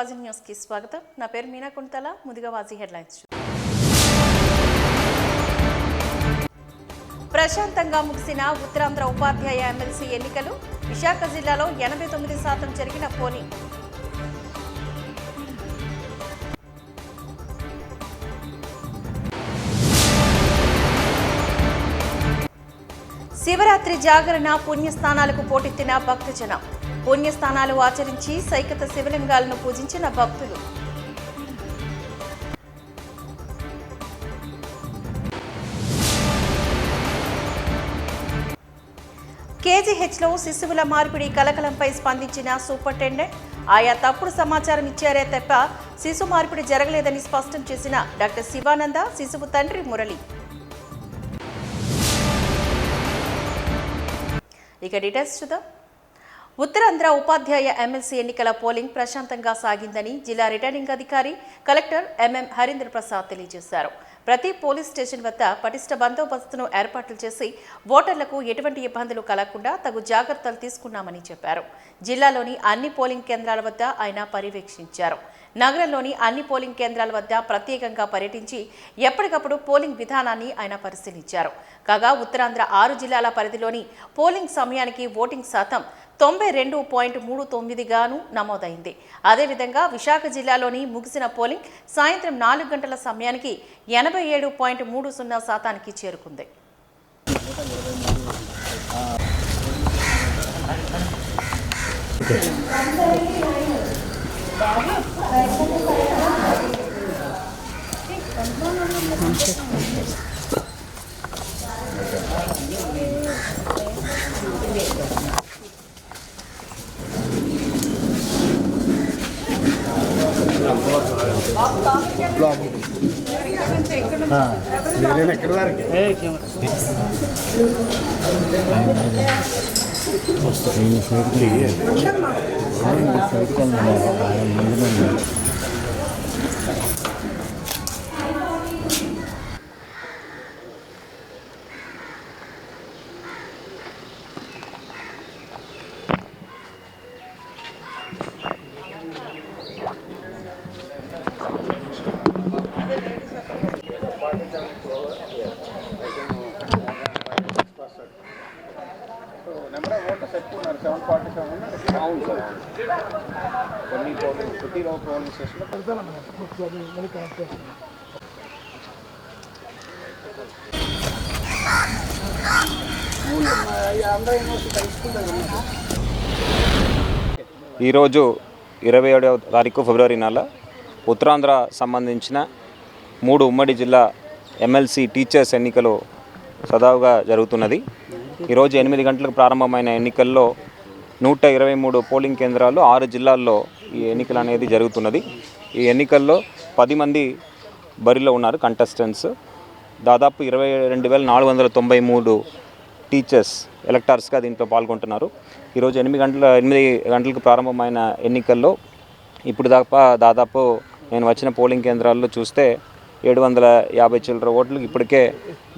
వాజీ news కి స్వాగతం. నా పేరు మీనా కుంతల. ముందుగా వాజీ హెడ్లైన్స్. ప్రశాంతంగా ముగిసిన ఉత్తరాంధ్ర ఉపాధ్యాయ ఎమ్మెల్సీ ఎన్నికలు. విశాఖ జిల్లాలో 89% జరిగిన పోలింగ్. శివరాత్రి జాగరణ పుణ్యస్థానాలకు పోటెత్తిన భక్తజనం. పుణ్యస్థానాలు ఆచరించి సైకత శివలింగాలను పూజించిన భక్తులు. కేజీహెచ్లో శిశువుల మార్పిడి కలకలంపై స్పందించిన సూపరింటెండెంట్. ఆయా తప్పుడు సమాచారం ఇచ్చారే తప్ప శిశు మార్పిడి జరగలేదని స్పష్టం చేసిన డాక్టర్ శివానంద, శిశువు తండ్రి మురళి. ఇక డీటెయిల్స్ చూద్దాం. ఉత్తరాంధ్ర ఉపాధ్యాయ ఎమ్మెల్సీ ఎన్నికల పోలింగ్ ప్రశాంతంగా సాగిందని జిల్లా రిటర్నింగ్ అధికారి కలెక్టర్ ఎంఎం హరీంద్ర ప్రసాద్ తెలియజేశారు. ప్రతి పోలీస్ స్టేషన్ వద్ద పటిష్ట బందోబస్తును ఏర్పాట్లు చేసి ఓటర్లకు ఎటువంటి ఇబ్బందులు కలగకుండా తగు జాగ్రత్తలు తీసుకున్నామని చెప్పారు. జిల్లాలోని అన్ని పోలింగ్ కేంద్రాల వద్ద ఆయన పర్యవేక్షించారు. నగరంలోని అన్ని పోలింగ్ కేంద్రాల వద్ద ప్రత్యేకంగా పర్యటించి ఎప్పటికప్పుడు పోలింగ్ విధానాన్ని ఆయన పరిశీలించారు. కాగా ఉత్తరాంధ్ర 6 జిల్లాల పరిధిలోని పోలింగ్ సమయానికి ఓటింగ్ శాతం 92.39గాను నమోదైంది. అదేవిధంగా విశాఖ జిల్లాలోని ముగిసిన పోలింగ్ సాయంత్రం 4 గంటల సమయానికి 87.30% చేరుకుంది. ఈరోజు 27వ తారీఖు ఫిబ్రవరి నెల ఉత్తరాంధ్ర సంబంధించిన 3 ఉమ్మడి జిల్లా ఎమ్మెల్సీ టీచర్స్ ఎన్నికలు సజావుగా జరుగుతున్నది. ఈరోజు 8 గంటలకు ప్రారంభమైన ఎన్నికల్లో 123 పోలింగ్ కేంద్రాలు 6 జిల్లాల్లో ఈ ఎన్నికలు అనేది జరుగుతున్నది. ఈ ఎన్నికల్లో 10 మంది బరిలో ఉన్నారు కంటెస్టెంట్స్. దాదాపు 22,493 టీచర్స్ ఎలక్టర్స్గా దీంట్లో పాల్గొంటున్నారు. ఈరోజు 8 గంటలకు ప్రారంభమైన ఎన్నికల్లో ఇప్పుడు దాదాపు నేను వచ్చిన పోలింగ్ కేంద్రాల్లో చూస్తే 750 చిల్లర ఓట్లు ఇప్పటికే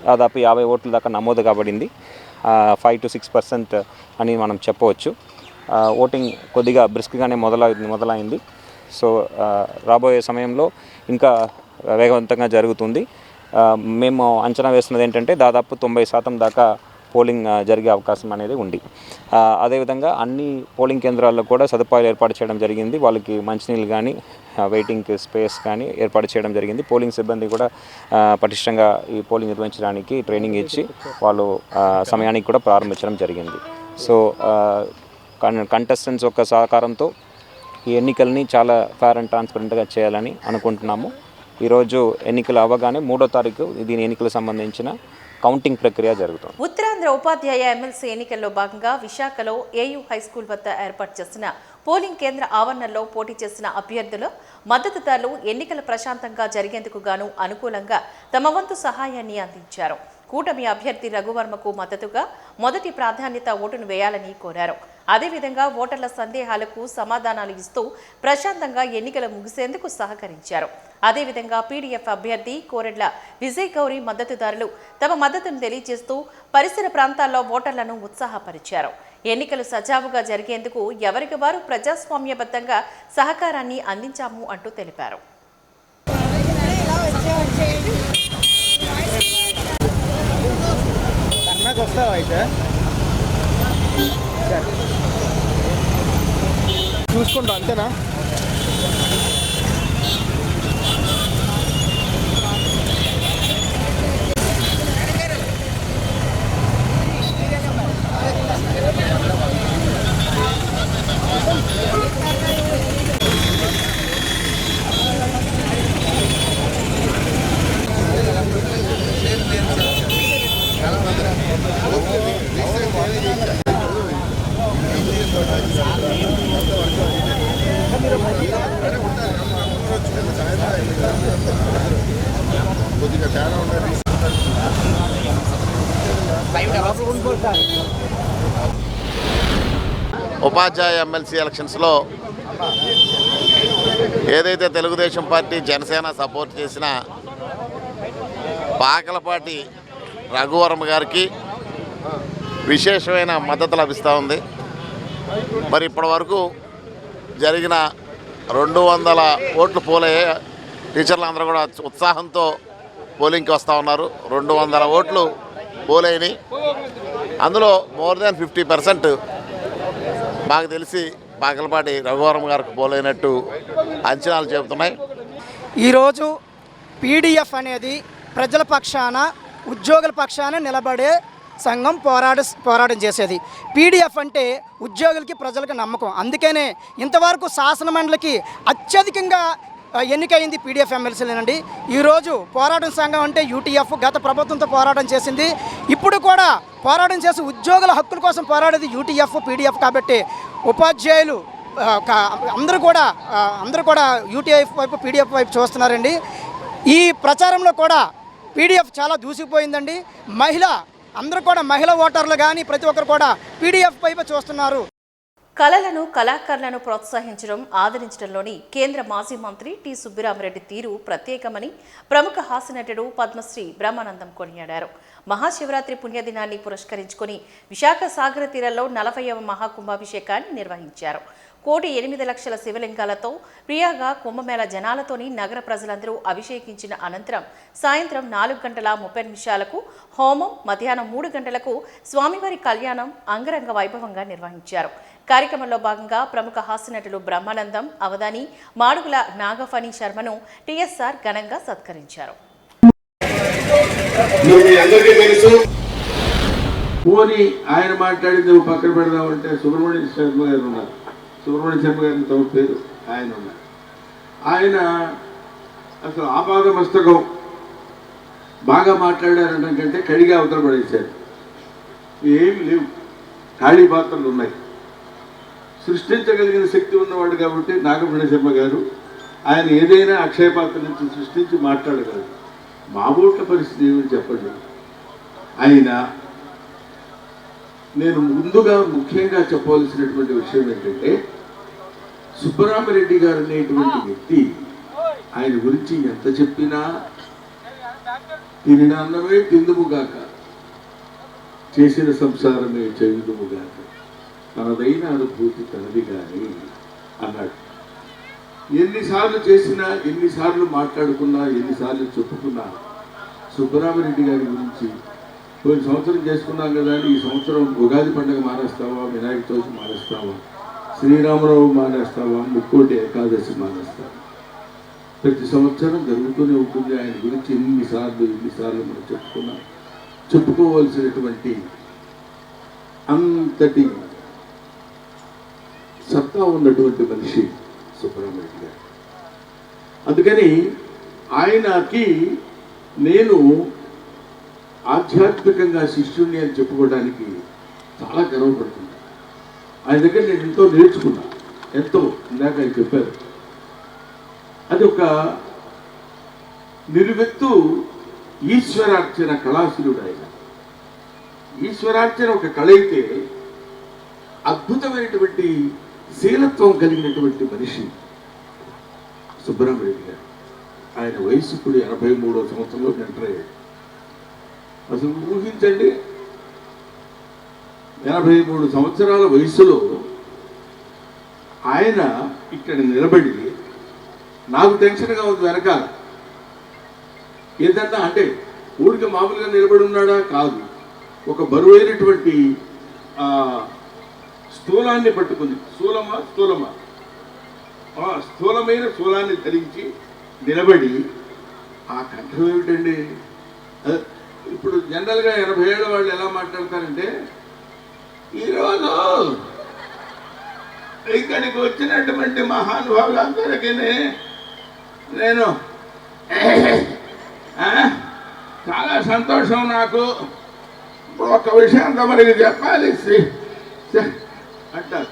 దాదాపు 50 ఓట్ల దాకా నమోదు కాబడింది. 5 to 6% అని మనం చెప్పవచ్చు. ఓటింగ్ కొద్దిగా బ్రిస్క్గానే మొదలైంది. సో రాబోయే సమయంలో ఇంకా వేగవంతంగా జరుగుతుంది. మేము అంచనా వేస్తున్నది ఏంటంటే దాదాపు 90% దాకా పోలింగ్ జరిగే అవకాశం అనేది ఉంది. అదేవిధంగా అన్ని పోలింగ్ కేంద్రాల్లో కూడా సదుపాయాలు ఏర్పాటు చేయడం జరిగింది. వాళ్ళకి మంచినీళ్ళు కానీ వెయిటింగ్ స్పేస్ కానీ ఏర్పాటు చేయడం జరిగింది. పోలింగ్ సిబ్బంది కూడా పటిష్టంగా ఈ పోలింగ్ నిర్వహించడానికి ట్రైనింగ్ ఇచ్చి వాళ్ళు సమయానికి కూడా ప్రారంభించడం జరిగింది. సో కంటెస్టెంట్స్ యొక్క సహకారంతో ఈ ఎన్నికల్ని చాలా ఫేర్ అండ్ ట్రాన్స్పరెంట్గా చేయాలని అనుకుంటున్నాము. ఈరోజు ఎన్నికలు అవ్వగానే 3వ తారీఖు దీని ఎన్నికలకు సంబంధించిన కౌంటింగ్ ప్రక్రియ జరుగుతుంది. ఉత్తరాంధ్ర ఉపాధ్యాయ ఎమ్మెల్సీ ఎన్నికల్లో భాగంగా విశాఖలో ఏయూ హైస్కూల్ వద్ద ఏర్పాటు చేసిన పోలింగ్ కేంద్ర ఆవరణలో పోటీ చేసిన అభ్యర్థులు మద్దతుదారులు ఎన్నికల ప్రశాంతంగా జరిగేందుకు గాను అనుకూలంగా తమ వంతు సహాయాన్ని అందించారు. కూటమి అభ్యర్థి రఘువర్మకు మద్దతుగా మొదటి ప్రాధాన్యత ఓటును వేయాలని కోరారు. అదేవిధంగా ఓటర్ల సందేహాలకు సమాధానాలు ఇస్తూ ప్రశాంతంగా ఎన్నికలు ముగిసేందుకు సహకరించారు. అదేవిధంగా పీడీఎఫ్ అభ్యర్థి కోరెడ్ల విజయ్ గౌరీ మద్దతుదారులు తమ మద్దతును తెలియజేస్తూ పరిసర ప్రాంతాల్లో ఓటర్లను ఉత్సాహపరిచారు. ఎన్నికలు సజావుగా జరిగేందుకు ఎవరికి వారు ప్రజాస్వామ్యబద్ధంగా సహకారాన్ని అందించాము అంటూ తెలిపారు. చూసుకుంటా అంతేనా? ఉపాధ్యాయ ఎమ్మెల్సీ ఎలక్షన్స్లో ఏదైతే తెలుగుదేశం పార్టీ జనసేన సపోర్ట్ చేసిన పాకలపాటి రఘువరమ్మ గారికి విశేషమైన మద్దతు లభిస్తూ ఉంది. మరి ఇప్పటి వరకు జరిగిన 200 ఓట్లు పోలయ్యే టీచర్లు అందరూ కూడా ఉత్సాహంతో పోలింగ్కి వస్తూ ఉన్నారు. 200 ఓట్లు పోలైనవి. అందులో మోర్ దాన్ 50% మాకు తెలిసి పాకలపాటి రఘువరమ్మ గారికి పోలైనట్టు అంచనాలు చెబుతున్నాయి. ఈరోజు పీడిఎఫ్ అనేది ప్రజల పక్షాన ఉద్యోగుల పక్షాన నిలబడే సంఘం పోరాటం చేసేది. పీడిఎఫ్ అంటే ఉద్యోగులకి ప్రజలకు నమ్మకం. అందుకనే ఇంతవరకు శాసనమండలికి అత్యధికంగా ఎన్నికైంది పీడిఎఫ్ ఎమ్మెల్సీలేనండి. ఈరోజు పోరాటం సంఘం అంటే యూటీఎఫ్ గత ప్రభుత్వంతో పోరాటం చేసింది. ఇప్పుడు కూడా పోరాటం చేసి ఉద్యోగుల హక్కుల కోసం పోరాడేది యూటీఎఫ్ పీడిఎఫ్. కాబట్టి ఉపాధ్యాయులు అందరూ కూడా యూటీఎఫ్ వైపు పీడిఎఫ్ వైపు చూస్తున్నారండి. ఈ ప్రచారంలో కూడా పీడిఎఫ్ చాలా దూసుకుపోయిందండి. మహిళా ఓటర్లు కానీ ప్రతి ఒక్కరు కూడా పీడిఎఫ్ వైపు చూస్తున్నారు. కళలను కళాకారులను ప్రోత్సహించడం ఆదరించడంలోని కేంద్ర మాజీ మంత్రి టి సుబ్బిరామరెడ్డి తీరు ప్రత్యేకమని ప్రముఖ హాస్యనటుడు పద్మశ్రీ బ్రహ్మానందం కొనియాడారు. మహాశివరాత్రి పుణ్యదినాన్ని పురస్కరించుకుని విశాఖ సాగర తీరంలో 40వ మహాకుంభాభిషేకాన్ని నిర్వహించారు. 1,08,00,000 శివలింగాలతో ప్రియాగా కుంభమేళ జనాలతోని నగర ప్రజలందరూ అభిషేకించిన అనంతరం సాయంత్రం 4:30 హోమం, మధ్యాహ్నం 3 గంటలకు స్వామివారి కళ్యాణం అంగరంగ వైభవంగా నిర్వహించారు. కార్యక్రమంలో భాగంగా ప్రముఖ హాస్యనటులు బ్రహ్మానందం, అవధాని మాడుగుల నాగఫణి శర్మను టీఎస్ఆర్ ఘనంగా సత్కరించారు. ఆయన మాట్లాడింది పక్కన పెడదామంటే సుబ్రహ్మణ్య శర్మ గారు ఉన్నారు. సుబ్రహ్మణ్య శర్మ గారిని తమ పేరు ఆయన ఉన్నారు. ఆయన అసలు ఆపాద మస్తకం బాగా మాట్లాడారంటే కడిగా అవతల పడేశారు. ఏమి లేవు, ఖాళీ పాత్రలు ఉన్నాయి. సృష్టించగలిగిన శక్తి ఉన్నవాడు కాబట్టి నాగఫణి శర్మ గారు ఆయన ఏదైనా అక్షయ పాత్ర నుంచి సృష్టించి మాట్లాడగలరు. మాబోట్ల పరిస్థితి ఏమని చెప్పండి. అయినా నేను ముందుగా ముఖ్యంగా చెప్పవలసినటువంటి విషయం ఏంటంటే సుబ్బరామరెడ్డి గారు అనేటువంటి వ్యక్తి, ఆయన గురించి ఎంత చెప్పినా తినిన అన్నమే తిందుముగాక, చేసిన సంసారమే చేయుదుముగాక, తనదైన అనుభూతి తనది కానీ అన్నాడు. ఎన్నిసార్లు చేసినా, ఎన్నిసార్లు మాట్లాడుకున్నా, ఎన్నిసార్లు చెప్పుకున్నా సుబ్బరామరెడ్డి గారి గురించి పోయిన సంవత్సరం చేసుకున్నాం కదా, ఈ సంవత్సరం ఉగాది పండుగ మానేస్తావా, వినాయక చవితి మానేస్తావా, శ్రీరామరావు మానేస్తావా, ముక్కోటి ఏకాదశి మానేస్తావా, ప్రతి సంవత్సరం జరుగుతూనే ఉంటుంది. ఆయన గురించి ఎన్నిసార్లు మనం చెప్పుకోవాల్సినటువంటి అంతటి సత్తా ఉన్నటువంటి మనిషి సుబ్బరామరెడ్డి గారు. అందుకని ఆయనకి నేను ఆధ్యాత్మికంగా శిష్యుణ్ణి అని చెప్పుకోవడానికి చాలా గర్వపడుతున్నాను. ఆయన దగ్గర నేను ఎంతో నేర్చుకున్నా, ఎంతో. ఇందాక ఆయన చెప్పారు, అది ఒక నిలువెత్తు ఈశ్వరార్చన కళాశీలుడు. ఆయన ఈశ్వరార్చన ఒక కళ అయితే అద్భుతమైనటువంటి శీలత్వం కలిగినటువంటి మనిషి సుబ్బరామరెడ్డి గారు. ఆయన వయసు ఇప్పుడు 83వ సంవత్సరంలో ఎంటర్ అయ్యాడు. అసలు ఊహించండి, 83 సంవత్సరాల వయసులో ఆయన ఇక్కడ నిలబడి, నాకు టెన్షన్గా ఉంది వెనకాల. ఏదన్నా అంటే ఊరికి మామూలుగా నిలబడి ఉన్నాడా? కాదు. ఒక బరువైనటువంటి స్థూలాన్ని పట్టుకుంది. స్థూలమైన స్థూలాన్ని ధరించి నిలబడి, ఆ కంఠం ఏమిటండి? ఇప్పుడు జనరల్గా 80 ఏళ్ళ వాళ్ళు ఎలా మాట్లాడతారంటే, ఈరోజు ఇక్కడికి వచ్చినటువంటి మహానుభావులందరికీ నేను చాలా సంతోషం. నాకు ఇప్పుడు ఒక విషయం తమరికి చెప్పాలి అంటారు.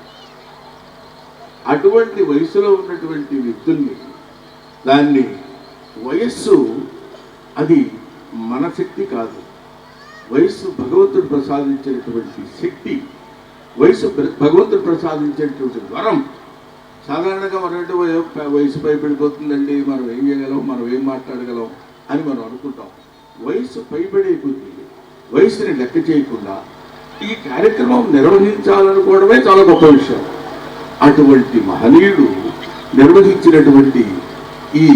అటువంటి వయసులో ఉన్నటువంటి వ్యక్తుల్ని, దాన్ని వయస్సు అది మన శక్తి కాదు, వయస్సు భగవంతుడు ప్రసాదించినటువంటి శక్తి, వయసు భగవంతుడు ప్రసాదించేటువంటి వరం. సాధారణంగా మనం వయసు పైబడిపోతుందండి, మనం ఏం చేయగలం, మనం ఏం మాట్లాడగలం అని మనం అనుకుంటాం. వయసు పైబడే కొద్దీ వయసుని లెక్క చేయకుండా ఈ కార్యక్రమం నిర్వహించాలనుకోవడమే చాలా గొప్ప విషయం. అటువంటి మహనీయుడు నిర్వహించినటువంటి ఈ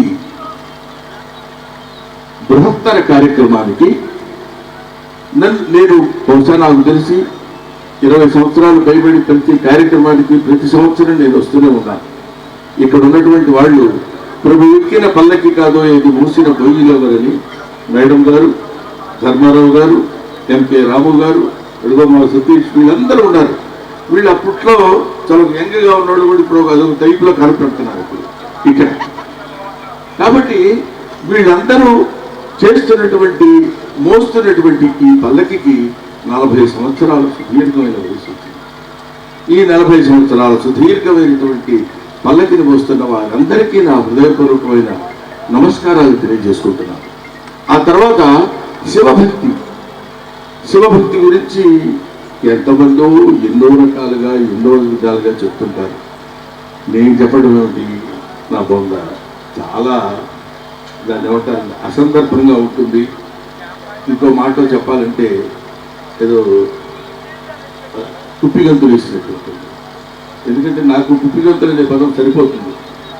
బృహత్తర కార్యక్రమానికి నేను బహుశా నాకు తెలిసి 20 సంవత్సరాలు పైబడి ప్రతి కార్యక్రమానికి ప్రతి సంవత్సరం నేను వస్తూనే ఉన్నాను. ఇక్కడ ఉన్నటువంటి వాళ్ళు ప్రభు ఎక్కిన పల్లకి కాదో ఇది మూసిన బొయ్యిలోవరని మేడం గారు, ధర్మారావు గారు, ఎంకే రాము గారు, మా సతీష్, వీళ్ళందరూ ఉన్నారు. వీళ్ళు అప్పట్లో చాలా యంగ్గా ఉన్నాడు కూడా ఇప్పుడు అదొక టైప్లో కనపడుతున్నారు ఇక్కడ. కాబట్టి వీళ్ళందరూ చేస్తున్నటువంటి మోస్తున్నటువంటి ఈ పల్లకికి 40 సంవత్సరాలు సుదీర్ఘమైన వయసు వచ్చింది. ఈ 40 సంవత్సరాల సుదీర్ఘమైనటువంటి పల్లకిని మోస్తున్న వారందరికీ నా హృదయపూర్వకమైన నమస్కారాలు తెలియజేసుకుంటున్నాను. ఆ తర్వాత శివభక్తి గురించి ఎంతమందో ఎన్నో రకాలుగా ఎన్నో విధాలుగా చెప్తుంటారు. నేను చెప్పడం ఏమిటి, నా బొంద చాలా దాన్ని ఏమంటారు అసందర్భంగా ఉంటుంది. ఇంకో మాట చెప్పాలంటే ఏదో కుప్పిగంతులు వేసినట్టు ఉంటుంది. ఎందుకంటే నాకు కుప్పిగంతులు అనే పదం సరిపోతుంది.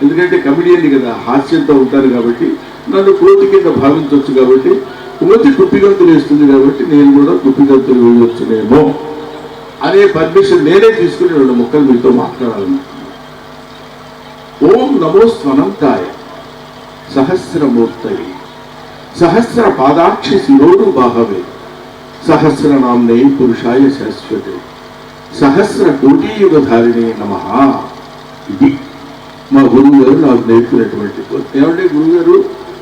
ఎందుకంటే కమిడియన్ కదా, హాస్యంతో ఉంటారు కాబట్టి నన్ను కోతి కింద భావించవచ్చు. కాబట్టి కోతి కుప్పిగంతులు వేస్తుంది కాబట్టి నేను కూడా కుప్పిగంతులు వేయవచ్చునేమో అనే పర్మిషన్ నేనే తీసుకుని 2 ముక్కలు మీతో మాట్లాడాలనుకుంటున్నాను. ఓం నమో స్వనంతాయ సహస్రమూర్తయే సహస్ర పాదాక్షి శిరోడు బాహవే సహస్రనామ్నే పురుషాయ శాశ్వతే సహస్ర కోటీయుగధారిణే నమః. ఇది మా గురువు గారు నాకు నేర్పినటువంటి. ఏమంటే గురువుగారు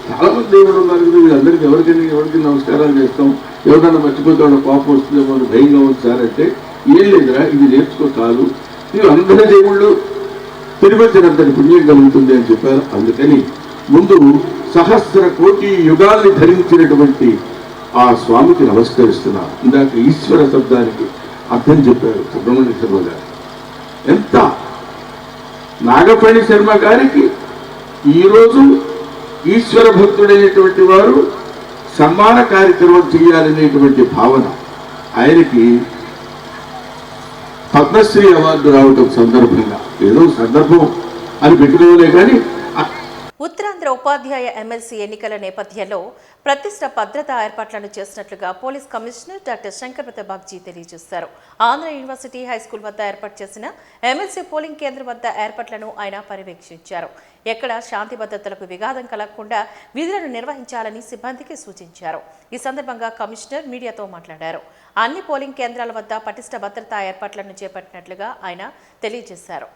చాలా మంది దేవుడు ఉన్నారు కదా, వీళ్ళందరికీ ఎవరికి నమస్కారాలు చేస్తాం, ఎవరైనా మర్చిపోతే కోపం వస్తుందేమో అని భయంగా వచ్చారంటే, ఏం లేదురా, ఇది నేర్చుకో చాలు, నీవు అందరి దేవుళ్ళు తిరుమతినంతటి పుణ్యం కలుగుతుంది అని చెప్పారు. అందుకని ముందు సహస్ర కోటి యుగాల్ని ధరించినటువంటి ఆ స్వామికి నమస్కరిస్తున్నారు. ఇందాక ఈశ్వర శబ్దానికి అర్థం చెప్పారు సుబ్రహ్మణ్య శర్మ గారు. ఎంత నాగపణి శర్మ గారికి ఈరోజు ఈశ్వర భక్తుడైనటువంటి వారు సన్మాన కార్యక్రమం చేయాలనేటువంటి భావన, ఆయనకి పద్మశ్రీ అవార్డు రావటం సందర్భంగా ఏదో సందర్భం అని పెట్టుకోలే కానీ ఉత్తరాంధ్ర ఉపాధ్యాయ ఎమ్మెల్సీ ఎన్నికల నేపథ్యంలో ప్రతిష్ట భద్రతా ఏర్పాట్లను చేసినట్లుగా పోలీస్ కమిషనర్ డాక్టర్ శంకర్ ప్రతాప్జీ తెలియజేశారు. ఆంధ్ర యూనివర్సిటీ హైస్కూల్ వద్ద ఏర్పాటు చేసిన ఎమ్మెల్సీ పోలింగ్ కేంద్రం వద్ద ఏర్పాట్లను ఆయన పర్యవేక్షించారు. ఎక్కడ శాంతి భద్రతలకు విఘాతం కలగకుండా విధులను నిర్వహించాలని సిబ్బందికి సూచించారు. ఈ సందర్భంగా కమిషనర్ మీడియాతో మాట్లాడారు. అన్ని పోలింగ్ కేంద్రాల వద్ద పటిష్ట భద్రతా ఏర్పాట్లను చేపట్టినట్లుగా ఆయన తెలియజేశారు.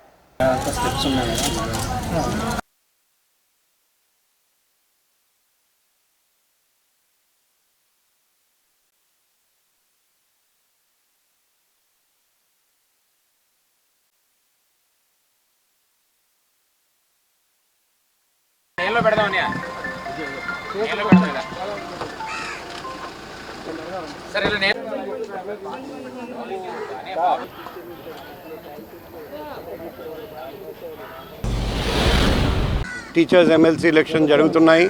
టీచర్స్ ఎమ్మెల్సీ ఎలక్షన్ జరుగుతున్నాయి.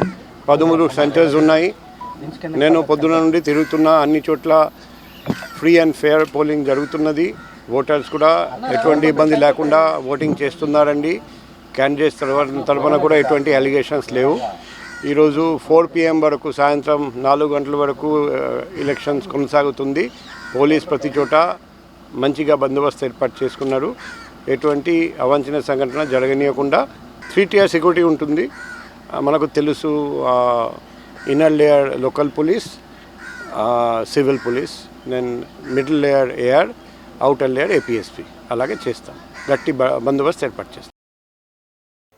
13 సెంటర్స్ ఉన్నాయి. నేను పొద్దున నుండి తిరుగుతున్నా, అన్ని చోట్ల ఫ్రీ అండ్ ఫేర్ పోలింగ్ జరుగుతున్నది. ఓటర్స్ కూడా ఎటువంటి ఇబ్బంది లేకుండా ఓటింగ్ చేస్తున్నారండి. క్యాండిడేట్స్ తరఫున కూడా ఎటువంటి అలిగేషన్స్ లేవు. ఈరోజు 4 PM వరకు, సాయంత్రం 4 గంటల వరకు ఎలక్షన్స్ కొనసాగుతుంది. పోలీస్ ప్రతి చోట మంచిగా బందోబస్తు ఏర్పాటు చేసుకున్నారు. ఎటువంటి అవాంఛనీయ సంఘటన జరగనీయకుండా 3 tier సెక్యూరిటీ ఉంటుంది. మనకు తెలుసు, inner layer local police, civil police, then middle layer AR, outer layer APSP, అలాగే చేస్తాం. గట్టి బందోబస్తు ఏర్పాటు చేస్తాం.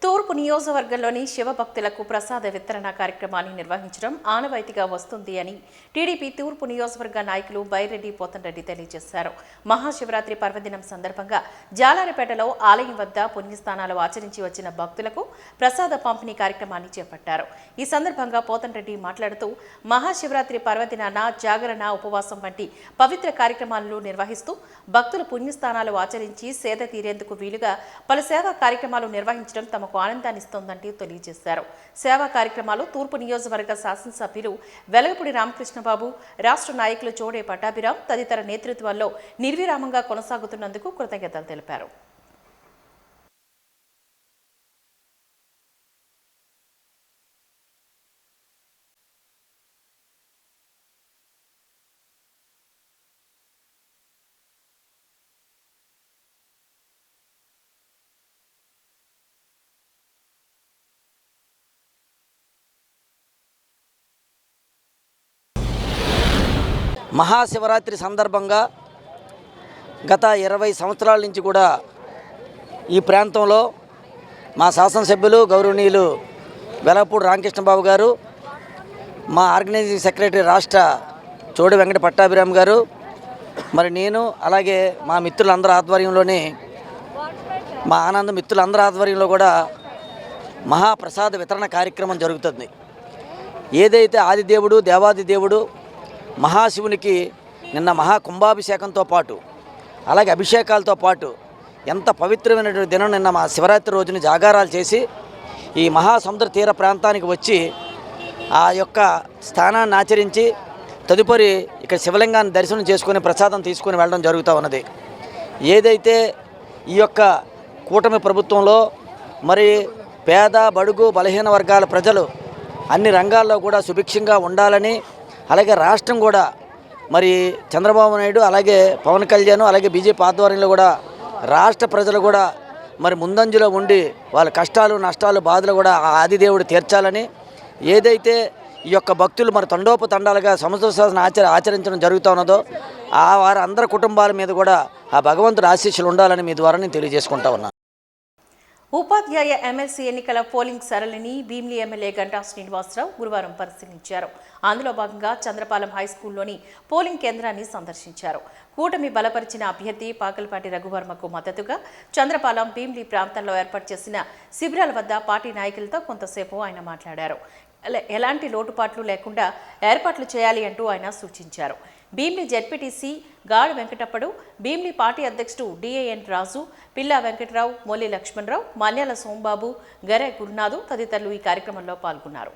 తూర్పు నియోజకవర్గంలోని శివభక్తులకు ప్రసాద వితరణ కార్యక్రమాన్ని నిర్వహించడం ఆనవాయితీగా వస్తుంది అని టీడీపీ తూర్పు నియోజకవర్గ నాయకులు బైరెడ్డి పోతంరెడ్డి తెలియజేశారు. మహాశివరాత్రి పర్వదినం సందర్భంగా జాలారిపేటలో ఆలయం వద్ద పుణ్యస్నానాలు ఆచరించి వచ్చిన భక్తులకు ప్రసాద పంపిణీ కార్యక్రమాన్ని చేపట్టారు. ఈ సందర్భంగా పోతంరెడ్డి మాట్లాడుతూ మహాశివరాత్రి పర్వదినాన జాగరణ, ఉపవాసం వంటి పవిత్ర కార్యక్రమాలను నిర్వహిస్తూ భక్తులు పుణ్యస్నానాలు ఆచరించి సేద తీరేందుకు వీలుగా పలు సేవా కార్యక్రమాలు నిర్వహించడం తమకు ఆనందాన్నిస్తోందంటూ తెలియజేశారు. సేవా కార్యక్రమాలు తూర్పు నియోజకవర్గ శాసనసభ్యులు వెలగపూడి రామకృష్ణబాబు, రాష్ట్ర నాయకులు చోడే పట్టాభిరామ్ తదితర నేతృత్వాల్లో నిర్విరామంగా కొనసాగుతున్నందుకు కృతజ్ఞతలు తెలిపారు. మహాశివరాత్రి సందర్భంగా గత 20 సంవత్సరాల నుంచి కూడా ఈ ప్రాంతంలో మా శాసనసభ్యులు గౌరవనీయులు వెలగపూడి రామకృష్ణబాబు గారు, మా ఆర్గనైజింగ్ సెక్రటరీ రాష్ట్ర చోడి వెంకట పట్టాభిరామ్ గారు, మరి నేను, అలాగే మా మిత్రులందరి ఆధ్వర్యంలోని, మా ఆనంద మిత్రులందరి ఆధ్వర్యంలో కూడా మహాప్రసాద వితరణ కార్యక్రమం జరుగుతుంది. ఏదైతే ఆదిదేవుడు, దేవాది దేవుడు మహాశివునికి నిన్న మహాకుంభాభిషేకంతో పాటు, అలాగే అభిషేకాలతో పాటు ఎంత పవిత్రమైనటువంటి దినం నిన్న మా శివరాత్రి రోజున జాగారాలు చేసి ఈ మహాసముద్ర తీర ప్రాంతానికి వచ్చి ఆ యొక్క స్థానాన్ని ఆచరించి తదుపరి ఇక్కడ శివలింగాన్ని దర్శనం చేసుకుని ప్రసాదం తీసుకుని వెళ్ళడం జరుగుతూ ఉన్నది. ఏదైతే ఈ యొక్క కూటమి ప్రభుత్వంలో మరి పేద, బడుగు, బలహీన వర్గాల ప్రజలు అన్ని రంగాల్లో కూడా సుభిక్షంగా ఉండాలని, అలాగే రాష్ట్రం కూడా మరి చంద్రబాబు నాయుడు, అలాగే పవన్ కళ్యాణ్, అలాగే బీజేపీ ఆధ్వర్యంలో కూడా రాష్ట్ర ప్రజలు కూడా మరి ముందంజలో ఉండి వాళ్ళ కష్టాలు, నష్టాలు, బాధలు కూడా ఆ ఆదిదేవుడు తీర్చాలని, ఏదైతే ఈ యొక్క భక్తులు మరి తండోపతండాలుగా సముద్రశాసన ఆచరించడం జరుగుతూ ఉన్నదో ఆ వారి అందరి కుటుంబాల మీద కూడా ఆ భగవంతుడి ఆశీస్సులు ఉండాలని మీ ద్వారా నేను తెలియజేసుకుంటా ఉన్నాను. ఉపాధ్యాయ ఎమ్మెల్సీ ఎన్నికల పోలింగ్ సరళిని భీమిలి ఎమ్మెల్యే గంటా శ్రీనివాసరావు గురువారం పరిశీలించారు. అందులో భాగంగా చంద్రపాలెం హైస్కూల్లోని పోలింగ్ కేంద్రాన్ని సందర్శించారు. కూటమి బలపరిచిన అభ్యర్థి పాకలపాటి రఘువర్మకు మద్దతుగా చంద్రపాలెం, భీమిలి ప్రాంతాల్లో ఏర్పాటు చేసిన శిబిరాల వద్ద పార్టీ నాయకులతో కొంతసేపు ఆయన మాట్లాడారు. ఎలాంటి లోటుపాట్లు లేకుండా ఏర్పాట్లు చేయాలి అంటూ ఆయన సూచించారు. భీమిలి జెడ్పీటీసీ గాడి వెంకటప్పడు, భీమిలి పార్టీ అధ్యక్షుడు డిఏఎన్ రాజు, పిల్లా వెంకటరావు, మొల్లి లక్ష్మణరావు, మన్యాల సోంబాబు, గరె గురునాథు తదితరులు ఈ కార్యక్రమంలో పాల్గొన్నారు.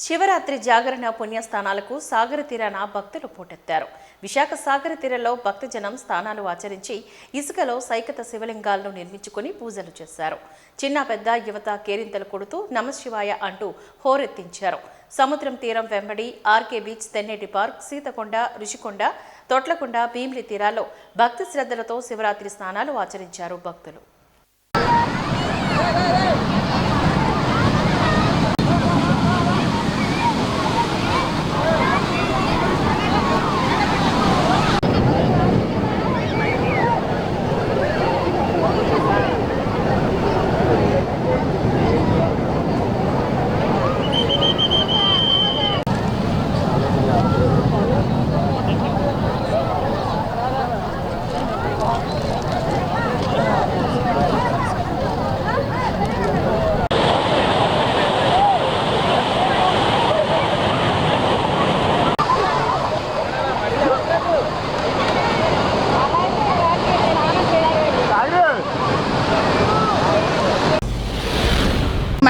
శివరాత్రి జాగరణ పుణ్యస్థానాలకు సాగర తీరాన భక్తులు పోటెత్తారు. విశాఖ సాగర తీరంలో భక్తజనం స్నానాలు ఆచరించి ఇసుకలో సైకత శివలింగాలను నిర్మించుకుని పూజలు చేశారు. చిన్న పెద్ద యువత కేరింతలు కొడుతూ నమశివాయ అంటూ హోరెత్తించారు. సముద్రం తీరం వెంబడి RK beach, Tenneti park, Seethakonda, Rushikonda, Thotlakonda, Bheemili తీరాల్లో భక్తి శ్రద్ధలతో శివరాత్రి స్నానాలు ఆచరించారు భక్తులు.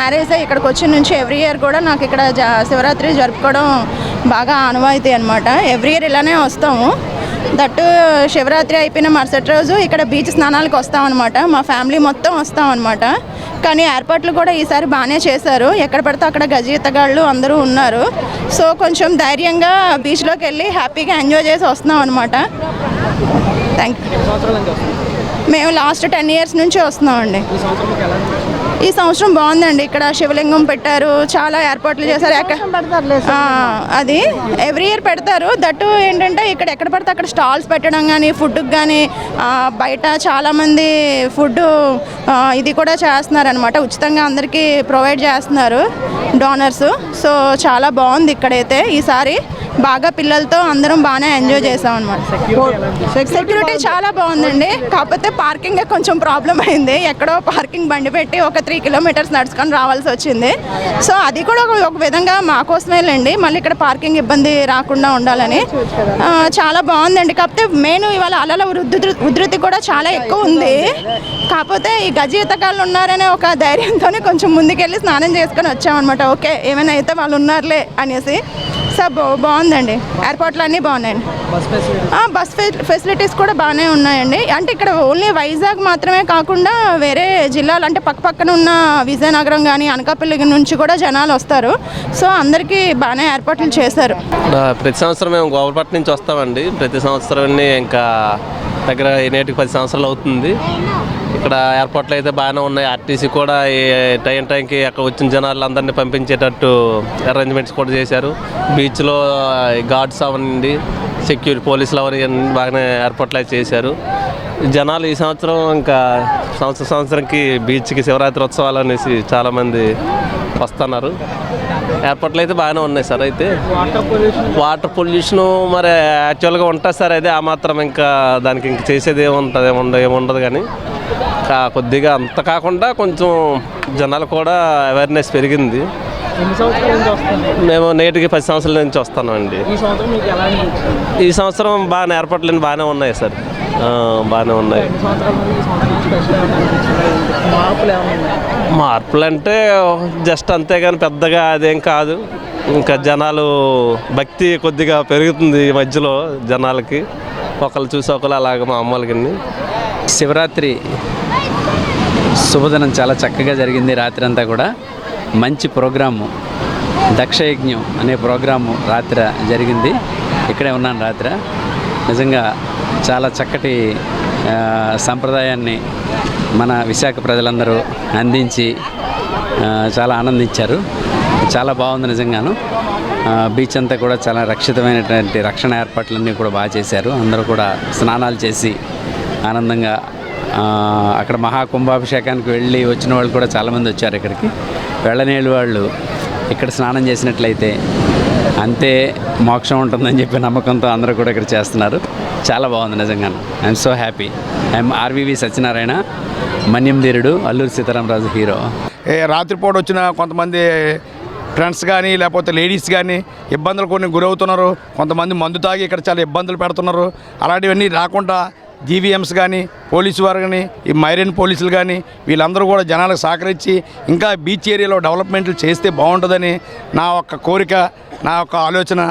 మ్యారేజ్ ఇక్కడికి వచ్చిన నుంచి ఎవ్రీ ఇయర్ కూడా నాకు ఇక్కడ శివరాత్రి జరుపుకోవడం బాగా ఆనవాయితీ అనమాట. ఎవ్రీ ఇయర్ ఇలానే వస్తాము. దట్టు శివరాత్రి అయిపోయిన మరుసటి రోజు ఇక్కడ బీచ్ స్నానాలకు వస్తాం అనమాట. మా ఫ్యామిలీ మొత్తం వస్తాం అనమాట. కానీ ఏర్పాట్లు కూడా ఈసారి బాగానే చేశారు. ఎక్కడ పడితే అక్కడ గజయితగాళ్ళు అందరూ ఉన్నారు. సో కొంచెం ధైర్యంగా బీచ్లోకి వెళ్ళి హ్యాపీగా ఎంజాయ్ చేసి వస్తున్నాం అనమాట. Thank you. మేము లాస్ట్ 10 years నుంచి వస్తున్నామండి. ఈ సంవత్సరం బాగుందండి. ఇక్కడ శివలింగం పెట్టారు, చాలా ఏర్పాట్లు చేశారు. అది ఎవ్రీ ఇయర్ పెడతారు. దట్టు ఏంటంటే ఇక్కడ ఎక్కడ పడితే అక్కడ స్టాల్స్ పెట్టడం కానీ, ఫుడ్కి కానీ బయట చాలామంది ఫుడ్ ఇది కూడా చేస్తున్నారు అనమాట. ఉచితంగా అందరికీ ప్రొవైడ్ చేస్తున్నారు డోనర్స్. సో చాలా బాగుంది ఇక్కడైతే. ఈసారి బాగా పిల్లలతో అందరం బాగానే ఎంజాయ్ చేసాం అనమాట. సెక్యూరిటీ చాలా బాగుందండి. కాకపోతే పార్కింగ్ కొంచెం ప్రాబ్లం అయింది. ఎక్కడో పార్కింగ్ బండి పెట్టి ఒక 3 kilometers నడుచుకొని రావాల్సి వచ్చింది. సో అది కూడా ఒక విధంగా మా కోసమేలేండి. మళ్ళీ ఇక్కడ పార్కింగ్ ఇబ్బంది రాకుండా ఉండాలని చాలా బాగుందండి. కాకపోతే మెయిన్ ఇవాళ అలల ఉధృతి కూడా చాలా ఎక్కువ ఉంది. కాకపోతే ఈ గజయితగాళ్ళు ఉన్నారనే ఒక ధైర్యంతోనే కొంచెం ముందుకెళ్ళి స్నానం చేసుకొని వచ్చామన్నమాట. ఓకే ఏమైనా అయితే వాళ్ళు ఉన్నారులే అనేసి. సో బాగుందండి. ఏర్పాట్లు అన్నీ బాగున్నాయండి. బస్ ఫెసిలిటీస్ కూడా బాగానే ఉన్నాయండి. అంటే ఇక్కడ ఓన్లీ వైజాగ్ మాత్రమే కాకుండా వేరే జిల్లాలు అంటే పక్కన ఉన్న విజయనగరం కానీ అనకాపల్లి నుంచి కూడా జనాలు వస్తారు. సో అందరికీ బాగానే ఏర్పాట్లు చేశారు. ప్రతి సంవత్సరం మేము గోవర్పట్నం నుంచి వస్తామండి. ప్రతి సంవత్సరం ఇంకా దగ్గర నేటికి 10 సంవత్సరాలు అవుతుంది. ఇక్కడ ఏర్పాట్లు అయితే బాగానే ఉన్నాయి. ఆర్టీసీ కూడా టైంకి అక్కడ వచ్చిన జనాలందరినీ పంపించేటట్టు అరేంజ్మెంట్స్ కూడా చేశారు. బీచ్లో గార్డ్స్ అవన్నీ సెక్యూరిటీ పోలీసులు అవన్నీ బాగానే ఏర్పాట్లు అయితే చేశారు. జనాలు ఈ సంవత్సరం ఇంకా సంవత్సరంకి బీచ్కి శివరాత్రి ఉత్సవాలు అనేసి చాలామంది వస్తున్నారు. ఏర్పాట్లు అయితే బాగానే ఉన్నాయి సార్. అయితే వాటర్ పొల్యూషను మరి యాక్చువల్గా ఉంటుంది సార్. అదే ఆ మాత్రం ఇంకా దానికి ఇంక చేసేది ఏముండదు కానీ కొద్దిగా అంత కాకుండా కొంచెం జనాలు కూడా అవేర్నెస్ పెరిగింది. మేము నేటికి 10 సంవత్సరాల నుంచి వస్తున్నామండి. ఈ సంవత్సరం బాగానే ఏర్పాట్లు బాగానే ఉన్నాయి సార్. బాగానే ఉన్నాయి. మార్పులు అంటే జస్ట్ అంతేగాని పెద్దగా అదేం కాదు. ఇంకా జనాలు భక్తి కొద్దిగా పెరుగుతుంది ఈ మధ్యలో జనాలకి. ఒకళ్ళు చూసి ఒకళ్ళు అలాగ మా అమ్మలకి. శివరాత్రి శుభదినం చాలా చక్కగా జరిగింది. రాత్రి అంతా కూడా మంచి ప్రోగ్రాము, దక్షయజ్ఞం అనే ప్రోగ్రాము రాత్రి జరిగింది. ఇక్కడే ఉన్నాను రాత్రి. నిజంగా చాలా చక్కటి సంప్రదాయాన్ని మన విశాఖ ప్రజలందరూ అందించి చాలా ఆనందించారు. చాలా బాగుంది నిజంగాను. బీచ్ అంతా కూడా చాలా రక్షితమైనటువంటి రక్షణ ఏర్పాట్లన్నీ కూడా బాగా చేశారు. అందరూ కూడా స్నానాలు చేసి ఆనందంగా అక్కడ మహాకుంభాభిషేకానికి వెళ్ళి వచ్చిన వాళ్ళు కూడా చాలామంది వచ్చారు ఇక్కడికి. వెళ్ళనేళ్ళు వాళ్ళు ఇక్కడ స్నానం చేసినట్లయితే అంతే మోక్షం ఉంటుందని చెప్పి నమ్మకంతో అందరూ కూడా ఇక్కడ చేస్తున్నారు. చాలా బాగుంది నిజంగా. I'm so happy. I'm RVV Satyanarayana, మన్యం ధీరుడు, అల్లూరి సీతారామరాజు హీరో. రాత్రిపూట వచ్చిన కొంతమంది ఫ్రెండ్స్ కానీ లేకపోతే లేడీస్ కానీ ఇబ్బందులు కొన్ని గురవుతున్నారు. కొంతమంది మందు తాగి ఇక్కడ చాలా ఇబ్బందులు పెడుతున్నారు. అలాంటివన్నీ రాకుండా జీవీఎంస్ కానీ పోలీసు వారు కానీ ఈ మైరైన్ పోలీసులు కానీ వీళ్ళందరూ కూడా జనాలకు సహకరించి ఇంకా బీచ్ ఏరియాలో డెవలప్మెంట్లు చేస్తే బాగుంటుందని నా ఒక్క కోరిక, నా ఒక్క ఆలోచన.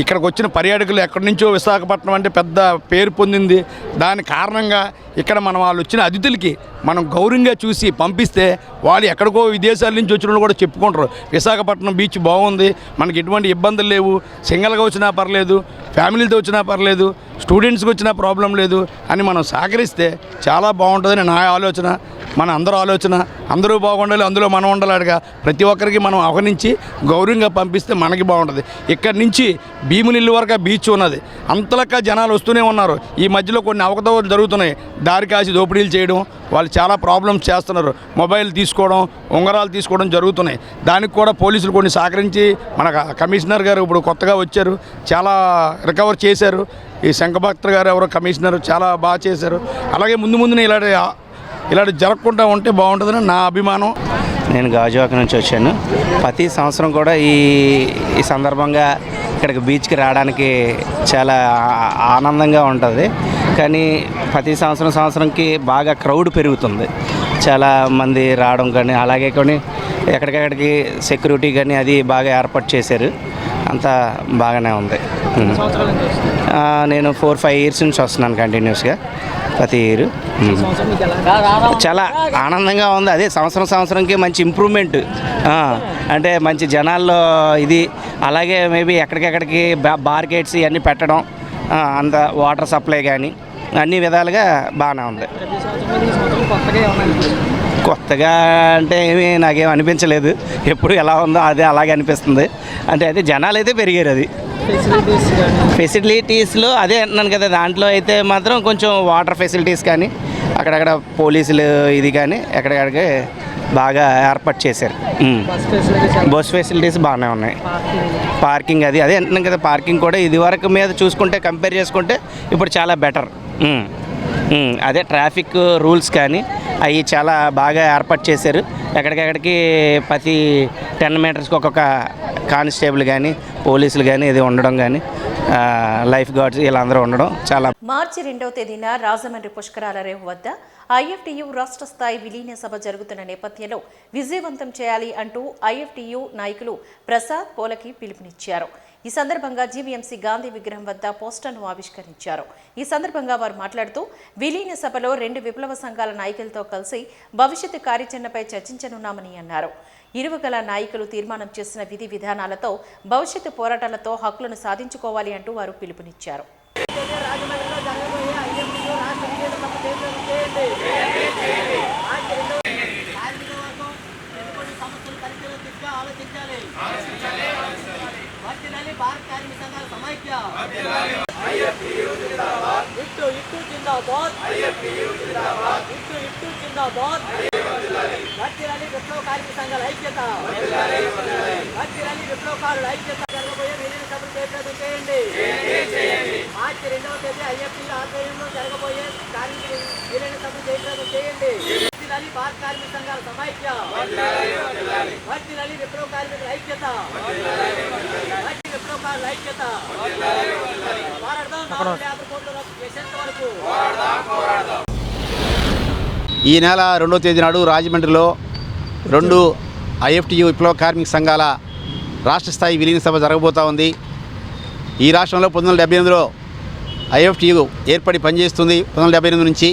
ఇక్కడికి వచ్చిన పర్యాటకులు ఎక్కడి నుంచో విశాఖపట్నం అంటే పెద్ద పేరు పొందింది. దాని కారణంగా ఇక్కడ మనం వాళ్ళు వచ్చిన అతిథులకి మనం గౌరవంగా చూసి పంపిస్తే వాళ్ళు ఎక్కడికో విదేశాల నుంచి వచ్చిన వాళ్ళు కూడా చెప్పుకుంటారు విశాఖపట్నం బీచ్ బాగుంది, మనకి ఎటువంటి ఇబ్బందులు లేవు, సింగిల్గా వచ్చినా పర్లేదు, ఫ్యామిలీతో వచ్చినా పర్లేదు, స్టూడెంట్స్కి వచ్చినా ప్రాబ్లం లేదు అని మనం సహకరిస్తే చాలా బాగుంటుందని నా ఆలోచన, మన అందరూ ఆలోచన. అందరూ బాగుండాలి, అందులో మనం ఉండాలిగా. ప్రతి ఒక్కరికి మనం ఆహ్వానించి గౌరవంగా పంపిస్తే మనకి బాగుంటుంది. ఇక్కడి నుంచి భీమునిల్లు వరకు బీచ్ ఉన్నది. అంతలక్క జనాలు వస్తూనే ఉన్నారు. ఈ మధ్యలో కొన్ని అవకతవకలు జరుగుతున్నాయి. దారి కాసి దోపిడీలు చేయడం, వాళ్ళు చాలా ప్రాబ్లమ్స్ చేస్తున్నారు. మొబైల్ తీసుకోవడం, ఉంగరాలు తీసుకోవడం జరుగుతున్నాయి. దానికి కూడా పోలీసులు కొన్ని సహకరించి మన కమిషనర్ గారు ఇప్పుడు కొత్తగా వచ్చారు, చాలా రికవర్ చేశారు. ఈ శంఖభక్త గారు ఎవరో కమిషనర్ చాలా బాగా చేశారు. అలాగే ముందునే ఇలాంటి జరగకుండా ఉంటే బాగుంటుందని నా అభిమానం. నేను గాజువాక నుంచి వచ్చాను. ప్రతి సంవత్సరం కూడా ఈ సందర్భంగా ఇక్కడికి బీచ్కి రావడానికి చాలా ఆనందంగా ఉంటుంది. కానీ ప్రతి సంవత్సరంకి బాగా క్రౌడ్ పెరుగుతుంది. చాలా మంది రావడం కానీ అలాగే కొన్ని ఎక్కడికక్కడికి సెక్యూరిటీ కానీ అది బాగా ఏర్పాటు చేశారు. అంతా బాగానే ఉంది. నేను 4-5 ఇయర్స్ నుంచి వస్తున్నాను కంటిన్యూస్గా ప్రతి ఇయర్. చాలా ఆనందంగా ఉంది. అదే సంవత్సరంకి మంచి ఇంప్రూవ్మెంట్, అంటే మంచి జనాల్లో ఇది. అలాగే మేబీ ఎక్కడికెక్కడికి బార్గేట్స్ ఇవన్నీ పెట్టడం, అంత వాటర్ సప్లై కానీ అన్ని విధాలుగా బాగానే ఉంది. కొత్తగా అంటే ఏమీ నాకేం అనిపించలేదు. ఎప్పుడు ఎలా ఉందో అదే అలాగే అనిపిస్తుంది. అంటే అదే జనాలు అయితే పెరిగారు. అది ఫెసిలిటీస్లో అదే అంటున్నాను కదా, దాంట్లో అయితే మాత్రం కొంచెం వాటర్ ఫెసిలిటీస్ కానీ అక్కడక్కడ పోలీసులు ఇది కానీ ఎక్కడికక్కడికి బాగా ఏర్పాటు చేశారు. బస్ ఫెసిలిటీస్ బాగానే ఉన్నాయి. పార్కింగ్ అదే అంటున్నాను కదా, పార్కింగ్ కూడా ఇది వరకు మీద చూసుకుంటే కంపేర్ చేసుకుంటే ఇప్పుడు చాలా బెటర్. అదే ట్రాఫిక్ రూల్స్ కానీ అవి చాలా బాగా ఏర్పాటు చేశారు. ఎక్కడికెక్కడికి ప్రతి 10 మీటర్స్కి ఒక్కొక్క కానిస్టేబుల్ కానీ పోలీసులు కానీ ఇది ఉండడం కానీ లైఫ్ గార్డ్స్ వీళ్ళందరూ ఉండడం చాలా. మార్చి 2వ తేదీన రాజమండ్రి పుష్కరాల రేవు వద్ద ఐఎఫ్టియు రాష్ట్ర స్థాయి విలీన సభ జరుగుతున్న నేపథ్యంలో విజయవంతం చేయాలి అంటూ ఐఎఫ్టియు నాయకులు ప్రసాద్ పోలకి పిలుపునిచ్చారు. ఈ సందర్భంగా జీవీఎంసీ గాంధీ విగ్రహం వద్ద పోస్టర్ను ఆవిష్కరించారు. ఈ సందర్భంగా వారు మాట్లాడుతూ విలీన సభలో 2 విప్లవ సంఘాల నాయకులతో కలిసి భవిష్యత్తు కార్యాచరణపై చర్చించనున్నామని అన్నారు. ఇరువుగల నాయకులు తీర్మానం చేసిన విధి విధానాలతో భవిష్యత్తు పోరాటాలతో హక్కులను సాధించుకోవాలి అంటూ వారు పిలుపునిచ్చారు. ఈ నెల 2వ తేదీ నాడు రాజమండ్రిలో 2 ఐఎఫ్టియు విప్లవ కార్మిక సంఘాల రాష్ట్ర స్థాయి విలీన సభ జరగబోతూ ఉంది. ఈ రాష్ట్రంలో 1978లో ఐఎఫ్టియు ఏర్పడి పనిచేస్తుంది. 1978 నుంచి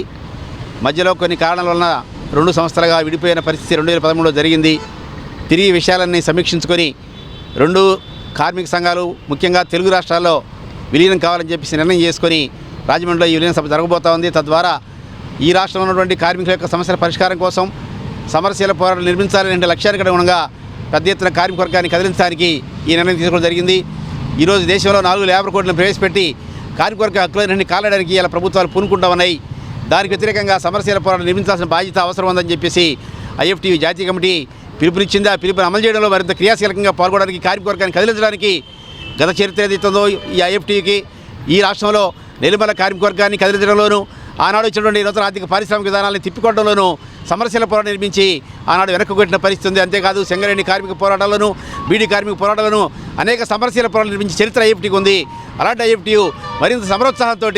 మధ్యలో కొన్ని కారణాల వలన 2 సంస్థలుగా విడిపోయిన పరిస్థితి 2013లో జరిగింది. తిరిగి విషయాలన్నీ సమీక్షించుకొని 2 కార్మిక సంఘాలు ముఖ్యంగా తెలుగు రాష్ట్రాల్లో విలీనం కావాలని చెప్పేసి నిర్ణయం చేసుకొని రాజమండ్రిలో ఈ విలీన సభ జరగబోతూ ఉంది. తద్వారా ఈ రాష్ట్రంలో ఉన్నటువంటి కార్మికుల యొక్క సమస్యల పరిష్కారం కోసం సమరశీల పోరాటాలు నిర్మించాలనే 2 లక్ష్యానికి అనుగుణంగా పెద్ద ఎత్తున కార్మిక వర్గాన్ని కదిలించడానికి ఈ నిర్ణయం తీసుకోవడం జరిగింది. ఈరోజు దేశంలో 4 లేబర్ కోడ్లను ప్రవేశపెట్టి కార్మిక వర్గ హక్కులన్నీ కాలడానికి ఇలా ప్రభుత్వాలు పూనుకుంటా ఉన్నాయి. దానికి వ్యతిరేకంగా సమరశీల పోరాటం నిర్మించాల్సిన బాధ్యత అవసరం ఉందని చెప్పేసి ఐఎఫ్టియు జాతీయ కమిటీ పిలుపునిచ్చింది. ఆ పిలుపుని అమలు చేయడంలో మరింత క్రియాశీలకంగా పాల్గొనడానికి కార్మిక వర్గాన్ని కదిలించడానికి గత చరిత్ర ఏదైతుందో ఈ ఐఎఫ్టియుకి ఈ రాష్ట్రంలో నెల్లిమల కార్మిక వర్గాన్ని కదిలించడంలోనూ ఆనాడు ఇచ్చినటువంటి నూతన ఆర్థిక పారిశ్రామిక విధానాలను తిప్పికొట్టడంలోనూ సమరశీల పోరాటం నిర్మించి ఆనాడు వెనక్కొట్టిన పరిస్థితి ఉంది. అంతేకాదు సింగరేణి కార్మిక పోరాటాలను, బీడీ కార్మిక పోరాటాలను అనేక సమరశీల పోరాటాలు నిర్మించి చరిత్ర ఐఎఫ్టీకి ఉంది. అలాంటి ఐఎఫ్టీయు మరింత సమరోత్సాహంతో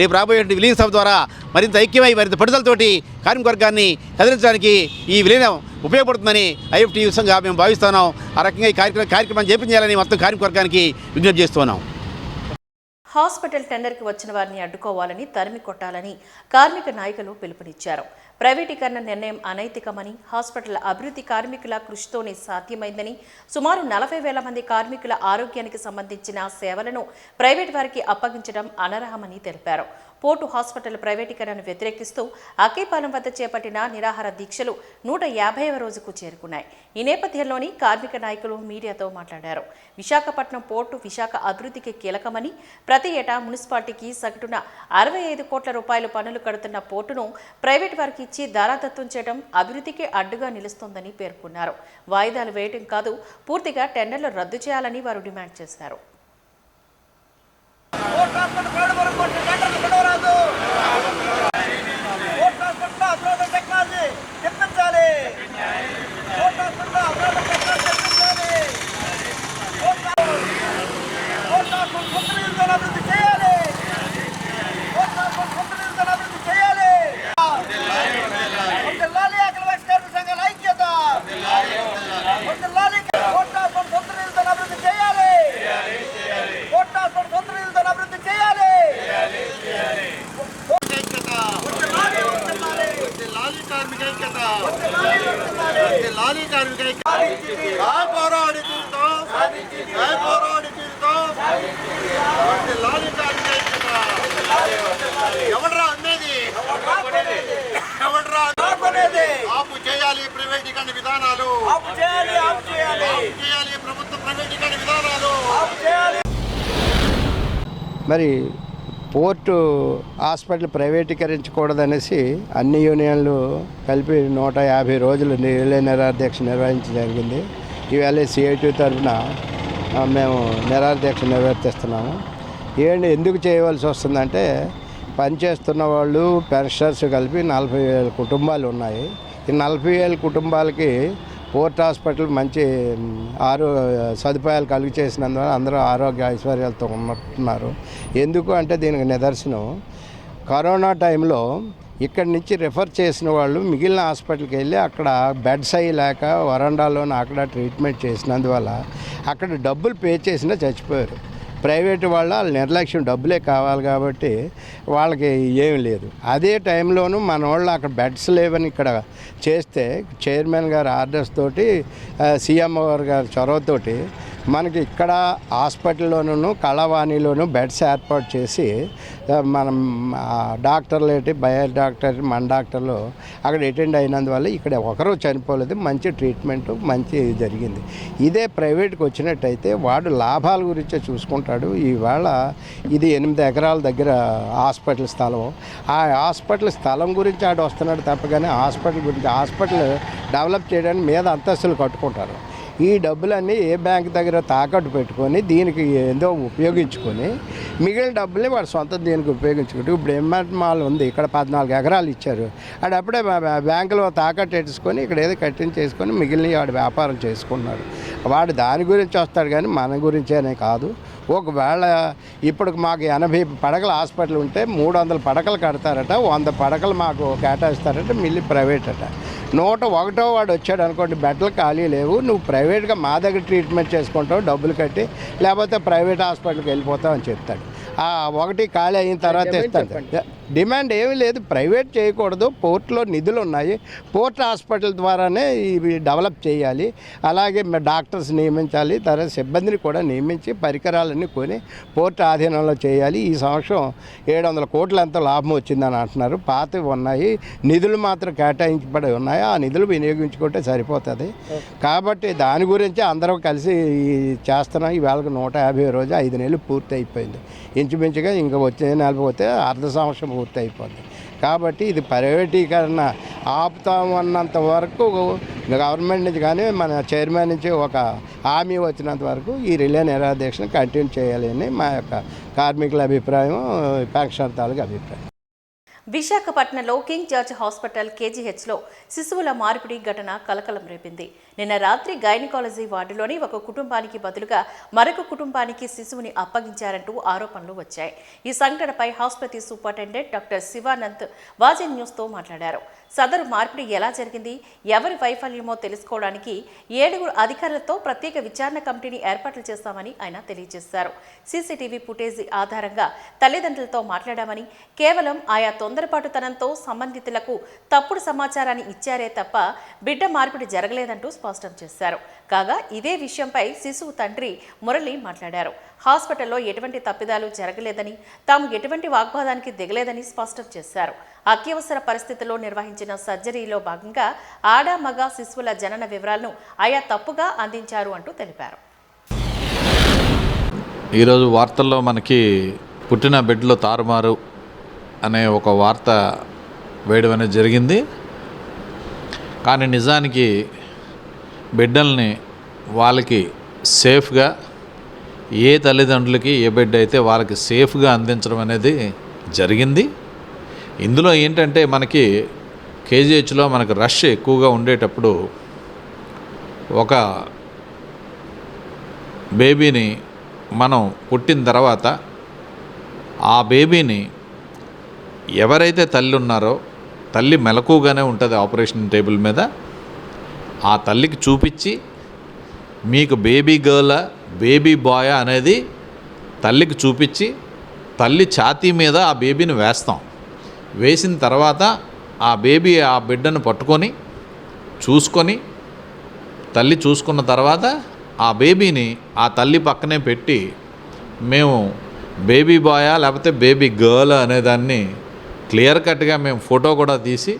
రేపు రాబోయే విలీన సభ ద్వారా మరింత ఐక్యమై మరింత పట్టుదలతోటి కార్మిక వర్గాన్ని కదిలించడానికి ఈ విలీనం ఉపయోగపడుతుందని ఐఎఫ్టీయు సంఘంగా మేము భావిస్తున్నాం. ఆ రకంగా ఈ కార్యక్రమాన్ని చేపించాలని మొత్తం కార్మిక వర్గానికి విజ్ఞప్తి చేస్తున్నాం. హాస్పిటల్ టెండర్కి వచ్చిన వారిని అడ్డుకోవాలని, తరిమి కొట్టాలని కార్మిక నాయకులు పిలుపునిచ్చారు. ప్రైవేటీకరణ నిర్ణయం అనైతికమని, హాస్పిటల్ అభివృద్ధి కార్మికుల కృషితోనే సాధ్యమైందని, సుమారు 40,000 మంది కార్మికుల ఆరోగ్యానికి సంబంధించిన సేవలను ప్రైవేట్ వారికి అప్పగించడం అనర్హమని తెలిపారు. పోర్టు హాస్పిటల్ ప్రైవేటీకరణను వ్యతిరేకిస్తూ అక్కేపాలెం వద్ద చేపట్టిన నిరాహార దీక్షలు 150వ రోజుకు చేరుకున్నాయి. ఈ నేపథ్యంలోని కార్మిక నాయకులు మీడియాతో మాట్లాడారు. విశాఖపట్నం పోర్టు విశాఖ అభివృద్ధికి కీలకమని, ప్రతి ఏటా మున్సిపాలిటీకి సగటున 65 కోట్ల రూపాయలు పన్నులు కడుతున్న పోర్టును ప్రైవేట్ వారికి ఇచ్చి దారాదత్తం చేయడం అభివృద్ధికి అడ్డుగా నిలుస్తోందని పేర్కొన్నారు. వాయిదాలు వేయడం కాదు, పూర్తిగా టెండర్లు రద్దు చేయాలని వారు డిమాండ్ చేశారు. లాలి కార్మిక ఐక్యత లాలి కార్మిక ఐక్యత పోరాడి తీరుతాం పోరాడి తీరుతాం లాలి కార్మిక ఐక్యత ఎవడరా అమ్మేది ఎవడరా ఆపు చేయాలి ప్రైవేటీకరణ విధానాలు ఆపు చేయాలి ప్రభుత్వ ప్రైవేటీకరణ విధానాలు మరి పోర్టు హాస్పిటల్ ప్రైవేటీకరించకూడదనేసి అన్ని యూనియన్లు కలిపి 150 రోజులు రిలే నిరాధ్యక్ష నిర్వహించడం జరిగింది. ఈవేళ CIT తరఫున మేము నిరాధ్యక్ష నిర్వర్తిస్తున్నాము. ఎందుకు చేయవలసి వస్తుందంటే పనిచేస్తున్న వాళ్ళు పెన్షనర్స్ కలిపి 40,000 కుటుంబాలు ఉన్నాయి. ఈ 40,000 కుటుంబాలకి పోర్ట్ హాస్పిటల్ మంచి సదుపాయాలు కలిగి చేసినందువల్ల అందరూ ఆరోగ్య ఐశ్వర్యాలతో ఉంటున్నారు. ఎందుకు అంటే దీనికి నిదర్శనం కరోనా టైంలో ఇక్కడి నుంచి రిఫర్ చేసిన వాళ్ళు మిగిలిన హాస్పిటల్కి వెళ్ళి అక్కడ బెడ్స్ అయ్యి లేక వరండాలోనే అక్కడ ట్రీట్మెంట్ చేసినందువల్ల అక్కడ డబ్బులు పే చేసినా చచ్చిపోయారు. ప్రైవేటు వాళ్ళ నిర్లక్ష్యం డబ్బులే కావాలి కాబట్టి వాళ్ళకి ఏమి లేదు. అదే టైంలోనూ మన వాళ్ళు అక్కడ బెడ్స్ లేవని ఇక్కడ చేస్తే చైర్మన్ గారి ఆర్డర్స్ తోటి CM గారి చొరవతోటి మనకి ఇక్కడ హాస్పిటల్లోనూ కళావాణిలోనూ బెడ్స్ ఏర్పాటు చేసి మనం డాక్టర్లు ఏంటి డాక్టర్ మన డాక్టర్లు అక్కడ అటెండ్ అయినందువల్ల ఇక్కడ ఒకరు చనిపోలేదు. మంచి ట్రీట్మెంట్ మంచి జరిగింది. ఇదే ప్రైవేట్కి వచ్చినట్టయితే వాడు లాభాల గురించే చూసుకుంటాడు. ఇవాళ ఇది 8 ఎకరాల దగ్గర హాస్పిటల్ స్థలం. ఆ హాస్పిటల్ స్థలం గురించి ఆడు వస్తున్నాడు తప్ప కానీ హాస్పిటల్ గురించి హాస్పిటల్ డెవలప్ చేయడానికి మీద అంతస్తులు కట్టుకుంటారు. ఈ డబ్బులన్నీ ఏ బ్యాంక్ దగ్గర తాకట్టు పెట్టుకొని దీనికి ఏదో ఉపయోగించుకొని మిగిలిన డబ్బుల్ని వాడు సొంతం దీనికి ఉపయోగించుకుంటూ ఇప్పుడు ఎంఆర్ మాల్ ఉంది, ఇక్కడ 14 ఎకరాలు ఇచ్చారు. అప్పుడే బ్యాంకులో తాకట్టు పెట్టేసుకొని ఇక్కడ ఏదో కట్టించేసుకొని మిగిలిన వాడు వ్యాపారం చేసుకున్నాడు. వాడు దాని గురించి వస్తాడు కానీ మన గురించేనే కాదు. ఒకవేళ ఇప్పుడు మాకు 80 పడకల హాస్పిటల్ ఉంటే 300 పడకలు కడతారట, 100 పడకలు మాకు కేటాయిస్తారట, మిల్లి ప్రైవేట్ అట. 101వ వాడు వచ్చాడు అనుకోండి, బెడ్లు ఖాళీ లేవు, నువ్వు ప్రైవేట్గా మా దగ్గర ట్రీట్మెంట్ చేసుకుంటావు డబ్బులు కట్టి, లేకపోతే ప్రైవేట్ హాస్పిటల్కి వెళ్ళిపోతావు అని చెప్తాడు. ఆ 1 ఖాళీ అయిన తర్వాత ఇస్తాడు. డిమాండ్ ఏమీ లేదు, ప్రైవేట్ చేయకూడదు. పోర్ట్లో నిధులు ఉన్నాయి, పోర్ట్ హాస్పిటల్ ద్వారానే ఇవి డెవలప్ చేయాలి. అలాగే డాక్టర్స్ నియమించాలి, తర్వాత సిబ్బందిని కూడా నియమించి పరికరాలన్నీ కొని పోర్ట్ ఆధీనంలో చేయాలి. ఈ సంవత్సరం 700 కోట్ల ఎంతో లాభం వచ్చిందని అంటున్నారు. పాతవి ఉన్నాయి, నిధులు మాత్రం కేటాయించబడి ఉన్నాయి. ఆ నిధులు వినియోగించుకుంటే సరిపోతుంది. కాబట్టి దాని గురించి అందరం కలిసి చేస్తున్నాం. ఈవేళకు 150 రోజు 5 నెలలు పూర్తి అయిపోయింది. ఇంచుమించుగా ఇంకా వచ్చే నెల పోతే అర్ధ సంవత్సరం పూర్తి అయిపోద్ది. కాబట్టి ఇది ప్రైవేటీకరణ ఆపుతామన్నంత వరకు గవర్నమెంట్ నుంచి కానీ మన చైర్మన్ నుంచి ఒక హామీ వచ్చినంత వరకు ఈ రిలే నిరాధ్యక్షను కంటిన్యూ చేయాలి అని మా యొక్క కార్మికుల అభిప్రాయం, పెన్షన్ తాలూకు అభిప్రాయం. విశాఖపట్నంలో కింగ్ జార్జ్ హాస్పిటల్ KGHలో శిశువుల మార్పిడి ఘటన కలకలం రేపింది. నిన్న రాత్రి గైనకాలజీ వార్డులోని ఒక కుటుంబానికి బదులుగా మరొక కుటుంబానికి శిశువుని అప్పగించారంటూ ఆరోపణలు వచ్చాయి. ఈ సంఘటనపై ఆసుపత్రి సూపరింటెండెంట్ డాక్టర్ శివానంద్ వాజన్ న్యూస్తో మాట్లాడారు. సదరు మార్పిడి ఎలా జరిగింది, ఎవరి వైఫల్యమో తెలుసుకోవడానికి 7 అధికారులతో ప్రత్యేక విచారణ కమిటీని ఏర్పాట్లు చేస్తామని ఆయన తెలియజేశారు. CCTV ఫుటేజీ ఆధారంగా తల్లిదండ్రులతో మాట్లాడామని, కేవలం ఆయా తొందరపాటుతనంతో సంబంధితులకు తప్పుడు సమాచారాన్ని ఇచ్చారే తప్ప బిడ్డ మార్పిడి జరగలేదంటూ స్పష్టం చేశారు. కాగా ఇదే విషయంపై శిశువు తండ్రి మురళి మాట్లాడారు. హాస్పిటల్లో ఎటువంటి తప్పిదాలు జరగలేదని, తాము ఎటువంటి వాగ్వాదానికి దిగలేదని స్పష్టం చేశారు. అత్యవసర పరిస్థితుల్లో నిర్వహించిన సర్జరీలో భాగంగా ఆడ మగ శిశువుల జనన వివరాలను ఆయా తప్పుగా అందించారు అంటూ తెలిపారు. ఈరోజు వార్తల్లో మనకి పుట్టిన బిడ్డలో తారుమారు అనే ఒక వార్త వేయడం అనేది జరిగింది. కానీ నిజానికి బిడ్డల్ని వాళ్ళకి సేఫ్గా, ఏ తల్లిదండ్రులకి ఏ బిడ్డ అయితే వాళ్ళకి సేఫ్గా అందించడం అనేది జరిగింది. ఇందులో ఏంటంటే మనకి KGHలో మనకు రష్ ఎక్కువగా ఉండేటప్పుడు ఒక బేబీని మనం పుట్టిన తర్వాత ఆ బేబీని ఎవరైతే తల్లి ఉన్నారో, తల్లి మెలకుగానే ఉంటుంది ఆపరేషన్ టేబుల్ మీద, ఆ తల్లికి చూపించి మీకు బేబీ గర్లా బేబీ బాయ్ అనేది తల్లికి చూపించి తల్లి ఛాతీ మీద ఆ బేబీని వేస్తాం. వేసిన తర్వాత ఆ బేబీ ఆ బిడ్డను పట్టుకొని చూసుకొని తల్లి చూసుకున్న తర్వాత ఆ బేబీని ఆ తల్లి పక్కనే పెట్టి మేము బేబీ బాయా లేకపోతే బేబీ గర్ల్ అనేదాన్ని క్లియర్ కట్గా మేము ఫోటో కూడా తీసి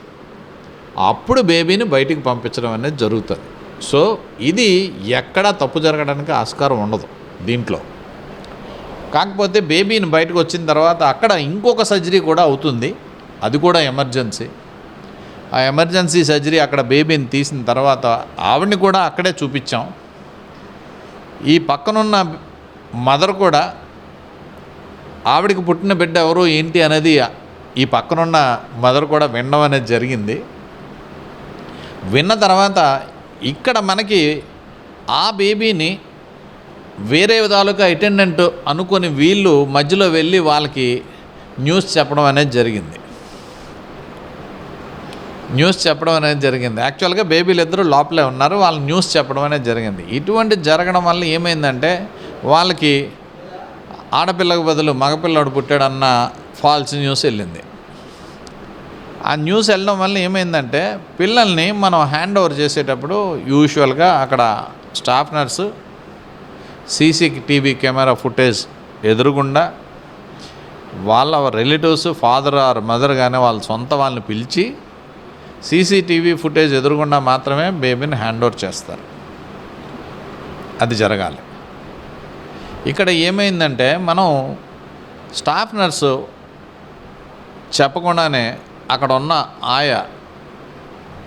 అప్పుడు బేబీని బయటికి పంపించడం అనేది జరుగుతుంది. సో ఇది ఎక్కడా తప్పు జరగడానికి ఆస్కారం ఉండదు దీంట్లో. కాకపోతే బేబీని బయటకు వచ్చిన తర్వాత అక్కడ ఇంకొక సర్జరీ కూడా అవుతుంది, అది కూడా ఎమర్జెన్సీ. ఆ ఎమర్జెన్సీ సర్జరీ అక్కడ బేబీని తీసిన తర్వాత ఆవిడని కూడా అక్కడే చూపించాం. ఈ పక్కనున్న మదర్ కూడా ఆవిడకి పుట్టిన బిడ్డ ఎవరు ఏంటి అనేది ఈ పక్కనున్న మదర్ కూడా వినడం అనేది జరిగింది. విన్న తర్వాత ఇక్కడ మనకి ఆ బేబీని వేరే విధాలుగా అటెండెంట్ అనుకొని వీళ్ళు మధ్యలో వెళ్ళి వాళ్ళకి న్యూస్ చెప్పడం అనేది జరిగింది. యాక్చువల్గా బేబీలు ఇద్దరు లోపలే ఉన్నారు, వాళ్ళు న్యూస్ చెప్పడం అనేది జరిగింది. ఇటువంటి జరగడం వల్ల ఏమైందంటే వాళ్ళకి ఆడపిల్లకు బదులు మగపిల్లడు పుట్టాడన్న ఫాల్స్ న్యూస్ వెళ్ళింది. ఆ న్యూస్ వెళ్ళడం వల్ల ఏమైందంటే పిల్లల్ని మనం హ్యాండ్ ఓవర్ చేసేటప్పుడు యూజువల్గా అక్కడ staff nurse CCTV camera footage ఎదురుగుండా వాళ్ళ రిలేటివ్స్ ఫాదర్ ఆర్ మదర్ కానీ వాళ్ళ సొంత వాళ్ళని పిలిచి CCTV ఫుటేజ్ ఎదురుగుండా మాత్రమే బేబీని హ్యాండ్ ఓవర్ చేస్తారు. అది జరగాలి. ఇక్కడ ఏమైందంటే మనం స్టాఫ్ నర్సు చెప్పకుండానే అక్కడ ఉన్న ఆయా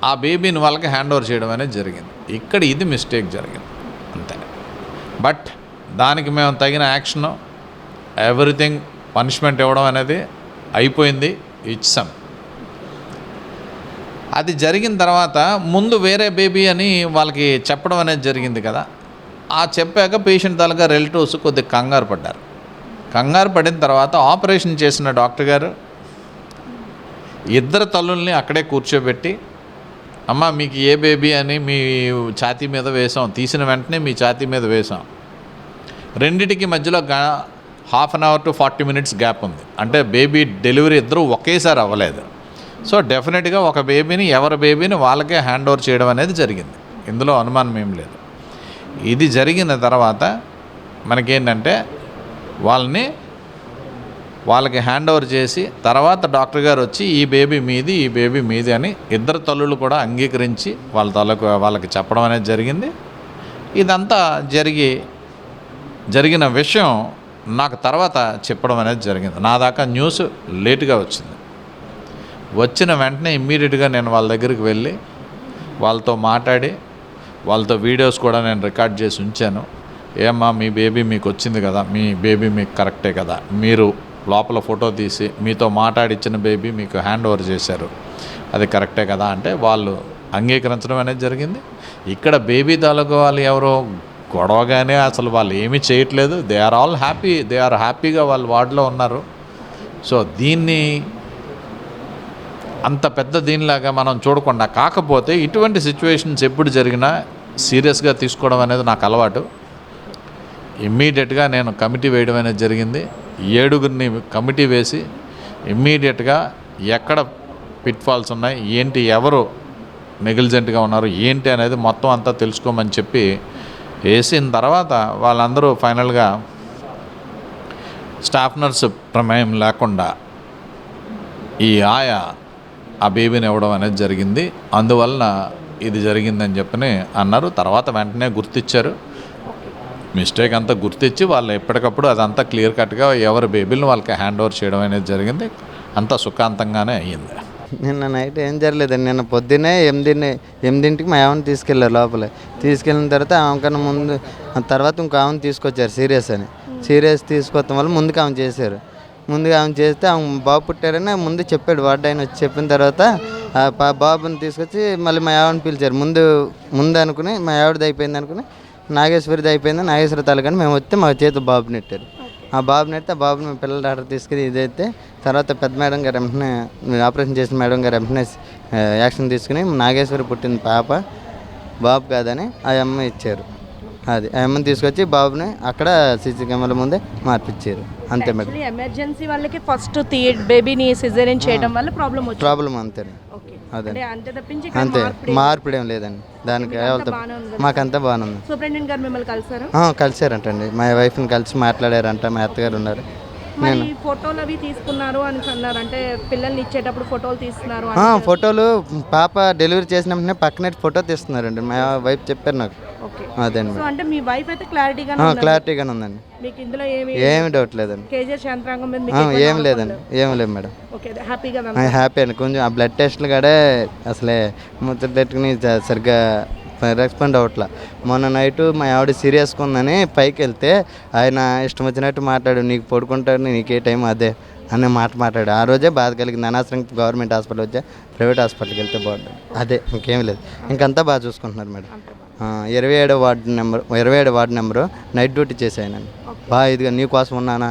ఆ బేబీని వాళ్ళకి హ్యాండ్ ఓవర్ చేయడం అనేది జరిగింది. ఇక్కడ ఇది మిస్టేక్ జరిగింది అంతే. బట్ దానికి మేము తగిన యాక్షన్ ఎవ్రీథింగ్ పనిష్మెంట్ ఇవ్వడం అనేది అయిపోయింది, ఇచ్చాం. అది జరిగిన తర్వాత ముందు వేరే బేబీ అని వాళ్ళకి చెప్పడం అనేది జరిగింది కదా. ఆ చెప్పాక పేషెంట్ తాలూకా రిలేటివ్స్ కొద్దిగా కంగారు పడ్డారు. కంగారు పడిన తర్వాత ఆపరేషన్ చేసిన డాక్టర్ గారు ఇద్దరు తల్లుల్ని అక్కడే కూర్చోబెట్టి, అమ్మ మీకు ఏ బేబీ అని మీ ఛాతీ మీద వేసాం, తీసిన వెంటనే మీ ఛాతీ మీద వేసాం. రెండిటికి మధ్యలో 1/2 hour to 40 minutes గ్యాప్ ఉంది. అంటే బేబీ డెలివరీ ఇద్దరు ఒకేసారి అవ్వలేదు. సో డెఫినెట్గా ఒక బేబీని ఎవరి బేబీని వాళ్ళకే హ్యాండ్ ఓవర్ చేయడం అనేది జరిగింది, ఇందులో అనుమానం ఏం లేదు. ఇది జరిగిన తర్వాత మనకేంటంటే వాళ్ళకి హ్యాండ్ ఓవర్ చేసి తర్వాత డాక్టర్ గారు వచ్చి ఈ బేబీ మీది అని ఇద్దరు తల్లులు కూడా అంగీకరించి వాళ్ళకి చెప్పడం అనేది జరిగింది. ఇదంతా జరిగిన విషయం నాకు తర్వాత చెప్పడం అనేది జరిగింది. నా దాకా న్యూస్ లేటుగా వచ్చింది. వచ్చిన వెంటనే ఇమ్మీడియట్గా నేను వాళ్ళ దగ్గరికి వెళ్ళి వాళ్ళతో మాట్లాడి వాళ్ళతో వీడియోస్ కూడా నేను రికార్డ్ చేసి ఉంచాను. ఏమ్మా మీ బేబీ మీకు వచ్చింది కదా, మీ బేబీ మీకు కరెక్టే కదా, మీరు లోపల ఫోటో తీసి మీతో మాట్లాడిచ్చిన బేబీ మీకు హ్యాండ్ ఓవర్ చేశారు, అది కరెక్టే కదా అంటే వాళ్ళు అంగీకరించడం అనేది జరిగింది. ఇక్కడ బేబీ తాలూకు వాళ్ళు ఎవరో గొడవగానే అసలు వాళ్ళు ఏమీ చేయట్లేదు. They are all happy, they are హ్యాపీగా వాళ్ళు వార్డులో ఉన్నారు. సో దీన్ని అంత పెద్ద దీనిలాగా మనం చూడకుండా, కాకపోతే ఇటువంటి సిచ్యువేషన్స్ ఎప్పుడు జరిగినా సీరియస్గా తీసుకోవడం అనేది నాకు అలవాటు. ఇమ్మీడియట్గా నేను కమిటీ వేయడం అనేది జరిగింది. 7గురిని కమిటీ వేసి ఇమ్మీడియట్గా ఎక్కడ పిట్ ఫాల్స్ ఉన్నాయి, ఏంటి, ఎవరు నెగ్లిజెంట్గా ఉన్నారు ఏంటి అనేది మొత్తం అంతా తెలుసుకోమని చెప్పి వేసిన తర్వాత వాళ్ళందరూ ఫైనల్గా స్టాఫ్ నర్సు ప్రమేయం లేకుండా ఈ ఆయా ఆ బేబీని ఇవ్వడం అనేది జరిగింది. అందువలన ఇది జరిగిందని చెప్పని అన్నారు. తర్వాత వెంటనే గుర్తిచ్చారు, మిస్టేక్ అంతా గుర్తించి వాళ్ళు ఎప్పటికప్పుడు అదంతా క్లియర్ కట్గా ఎవరి బేబీలను వాళ్ళకి హ్యాండ్ ఓవర్ చేయడం అనేది జరిగింది. అంతా సుఖాంతంగానే అయ్యింది. నిన్న నైట్ ఏం జరగలేదండి. నిన్న పొద్దున్నే 8ంటికి మా ఆమెను తీసుకెళ్ళారు. లోపలే తీసుకెళ్ళిన తర్వాత ఆమెకన్నా ముందు తర్వాత ఇంకో ఆమెను తీసుకొచ్చారు సీరియస్ తీసుకొస్తాం వల్ల ముందుకు ఆమె చేశారు. ముందుగా ఆమె చేస్తే ఆమె బాబు పుట్టారని ముందు చెప్పాడు. వార్డు ఆయన వచ్చి చెప్పిన తర్వాత బాబుని తీసుకొచ్చి మళ్ళీ మా ఆవిడని పిలిచారు. ముందు అనుకుని మా ఆవిడది అయిపోయింది అనుకుని నాగేశ్వరిది అయిపోయింది, నాగేశ్వరి తాలూకాని మేము వస్తే మా చేతి బాబు నెట్టారు. ఆ బాబు నెడితే ఆ బాబుని పిల్లల డాక్టర్ తీసుకుని ఇదైతే తర్వాత పెద్ద మేడం గారు వెంటనే ఆపరేషన్ చేసిన మేడం గారు వెంటనే యాక్షన్ తీసుకుని నాగేశ్వరి పుట్టిన పాప బాబు కాదని ఆ అమ్మ ఇచ్చారు. అది అమ్మని తీసుకొచ్చి బాబుని అక్కడ సీసీ కెమెరాల ముందే మార్పించారు అంతే మేడం. ఎమర్జెన్సీ వాళ్ళకి ఫస్ట్ బేబీని సిజేరియన్ చేయడం వల్ల ప్రాబ్లం అంతే అదే అంతే మార్పిడేం లేదండి దానికి మాకంతా బాగానే ఉంది. సూపరింటెండెంట్ గారు మిమ్మల్ని కలిసారు? కలిసారంటండి మా వైఫ్ని కలిసి మాట్లాడారంట. మా అత్తగారు ఉన్నారు. నేను ఫోటోలు అవి తీసుకున్నారు అని అన్నారు, అంటే పిల్లల్ని ఇచ్చేటప్పుడు ఫోటోలు తీస్తున్నారు. ఫోటోలు పాప డెలివరీ చేసినప్పుడు పక్కనే ఫోటో తీస్తున్నారండి మా వైఫ్ చెప్పారు నాకు. అదేండి అంటే మీ వైఫ్ అయితే క్లారిటీగానే ఉందండి. మీకు ఇందులో ఏమి డౌట్ లేదండి. కేజీఆర్ శాంతరాంగం మీద ఏం లేదండి. ఏం లేదు మేడం. హ్యాపీ అండి. కొంచెం ఆ బ్లడ్ టెస్ట్లు కూడా అసలే ముచ్చట పెట్టుకుని సరిగ్గా రెస్పాండ్ అవ్వట్లా. మొన్న నైటు మా ఆవిడ సీరియస్గా ఉందని పైకి వెళ్తే ఆయన ఇష్టం వచ్చినట్టు మాట్లాడు, నీకు పడుకుంటాడు, నీకే టైం అదే అనే మాట మాట్లాడు. ఆ రోజే బాధ కలిగింది. అనవసరం గవర్నమెంట్ హాస్పిటల్ వచ్చా ప్రైవేట్ హాస్పిటల్కి వెళ్తే బాగుంటుంది. అదే ఇంకేం లేదు. ఇంకంతా బాగా చూసుకుంటున్నారు మేడం. 27వ వార్డు నెంబరు నైట్ డ్యూటీ చేశాయనండి. బాగా ఇదిగా నీకోసం ఉన్నానా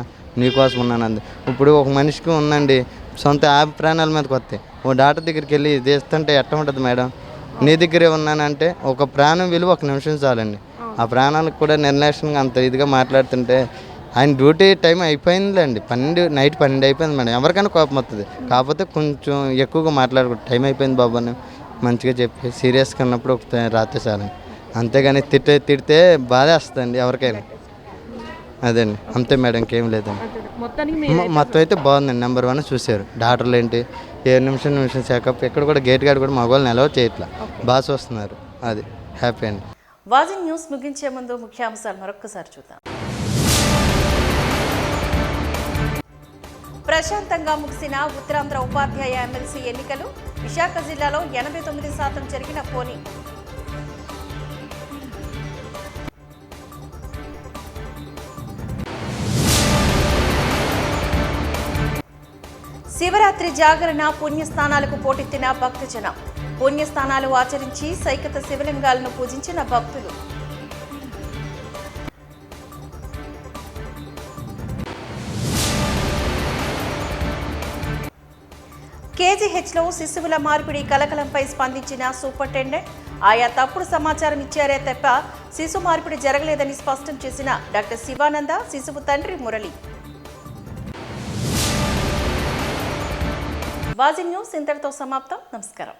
అంది. ఇప్పుడు ఒక మనిషికి ఉందండి సొంత ప్రాణాల మీదకి వస్తాయి. ఓ డాక్టర్ దగ్గరికి వెళ్ళి ఇది చేస్తుంటే ఎట్ట ఉంటుంది మేడం? నీ దగ్గరే ఉన్నానంటే ఒక ప్రాణం విలువ 1 నిమిషం చాలండి. ఆ ప్రాణాలకు కూడా నిర్లక్ష్యంగా అంత ఇదిగా మాట్లాడుతుంటే ఆయన డ్యూటీ టైం అయిపోయిందిలేండి. నైట్ 12 అయిపోయింది మేడం. ఎవరికైనా కోపం వస్తుంది. కాకపోతే కొంచెం ఎక్కువగా మాట్లాడకూడదు. టైం అయిపోయింది బాబు అని మంచిగా చెప్పి సీరియస్గా ఉన్నప్పుడు ఒక రాత్రి చాలండి. అంతేగాని తిడితే బాధేస్తుందండి ఎవరికైనా. అదండి అంతే మేడం, ఇంకేం లేదండి. మొత్తం అయితే బాగుందండి. నెంబర్ 1 చూశారు డాక్టర్లు. ఏంటి 7 నిమిషం చెకప్. ఎక్కడ కూడా గేట్ గార్డ్ కూడా మగవాళ్ళని అలౌ చేయట్లా. బాగా చూస్తున్నారు. అది హ్యాపీ అండి. వాజింగ్ న్యూస్ ముగించే ముందు ముఖ్యాంశాలు మరొక్కసారి చూద్దాం. ప్రశాంతంగా ముగిసిన ఉత్తరాంధ్ర ఉపాధ్యాయ ఎమ్మెల్సీ ఎన్నికలు. విశాఖ జిల్లాలో 89% జరిగిన పోలింగ్. శివరాత్రి జాగరణ పుణ్యస్థానాలకు పోటెత్తిన భక్తజనం. పుణ్యస్థానాలు ఆచరించి సైకత శివలింగాలను పూజించిన భక్తులు. కేజీహెచ్లో శిశువుల మార్పిడి కలకలంపై స్పందించిన సూపరింటెండెంట్. ఆయా తప్పుడు సమాచారం ఇచ్చారే తప్ప శిశు మార్పిడి జరగలేదని స్పష్టం చేసిన డాక్టర్ శివానంద, శిశువు తండ్రి మురళి. వాజింగ్ న్యూస్ ఇంతటితో సమాప్తం. నమస్కారం.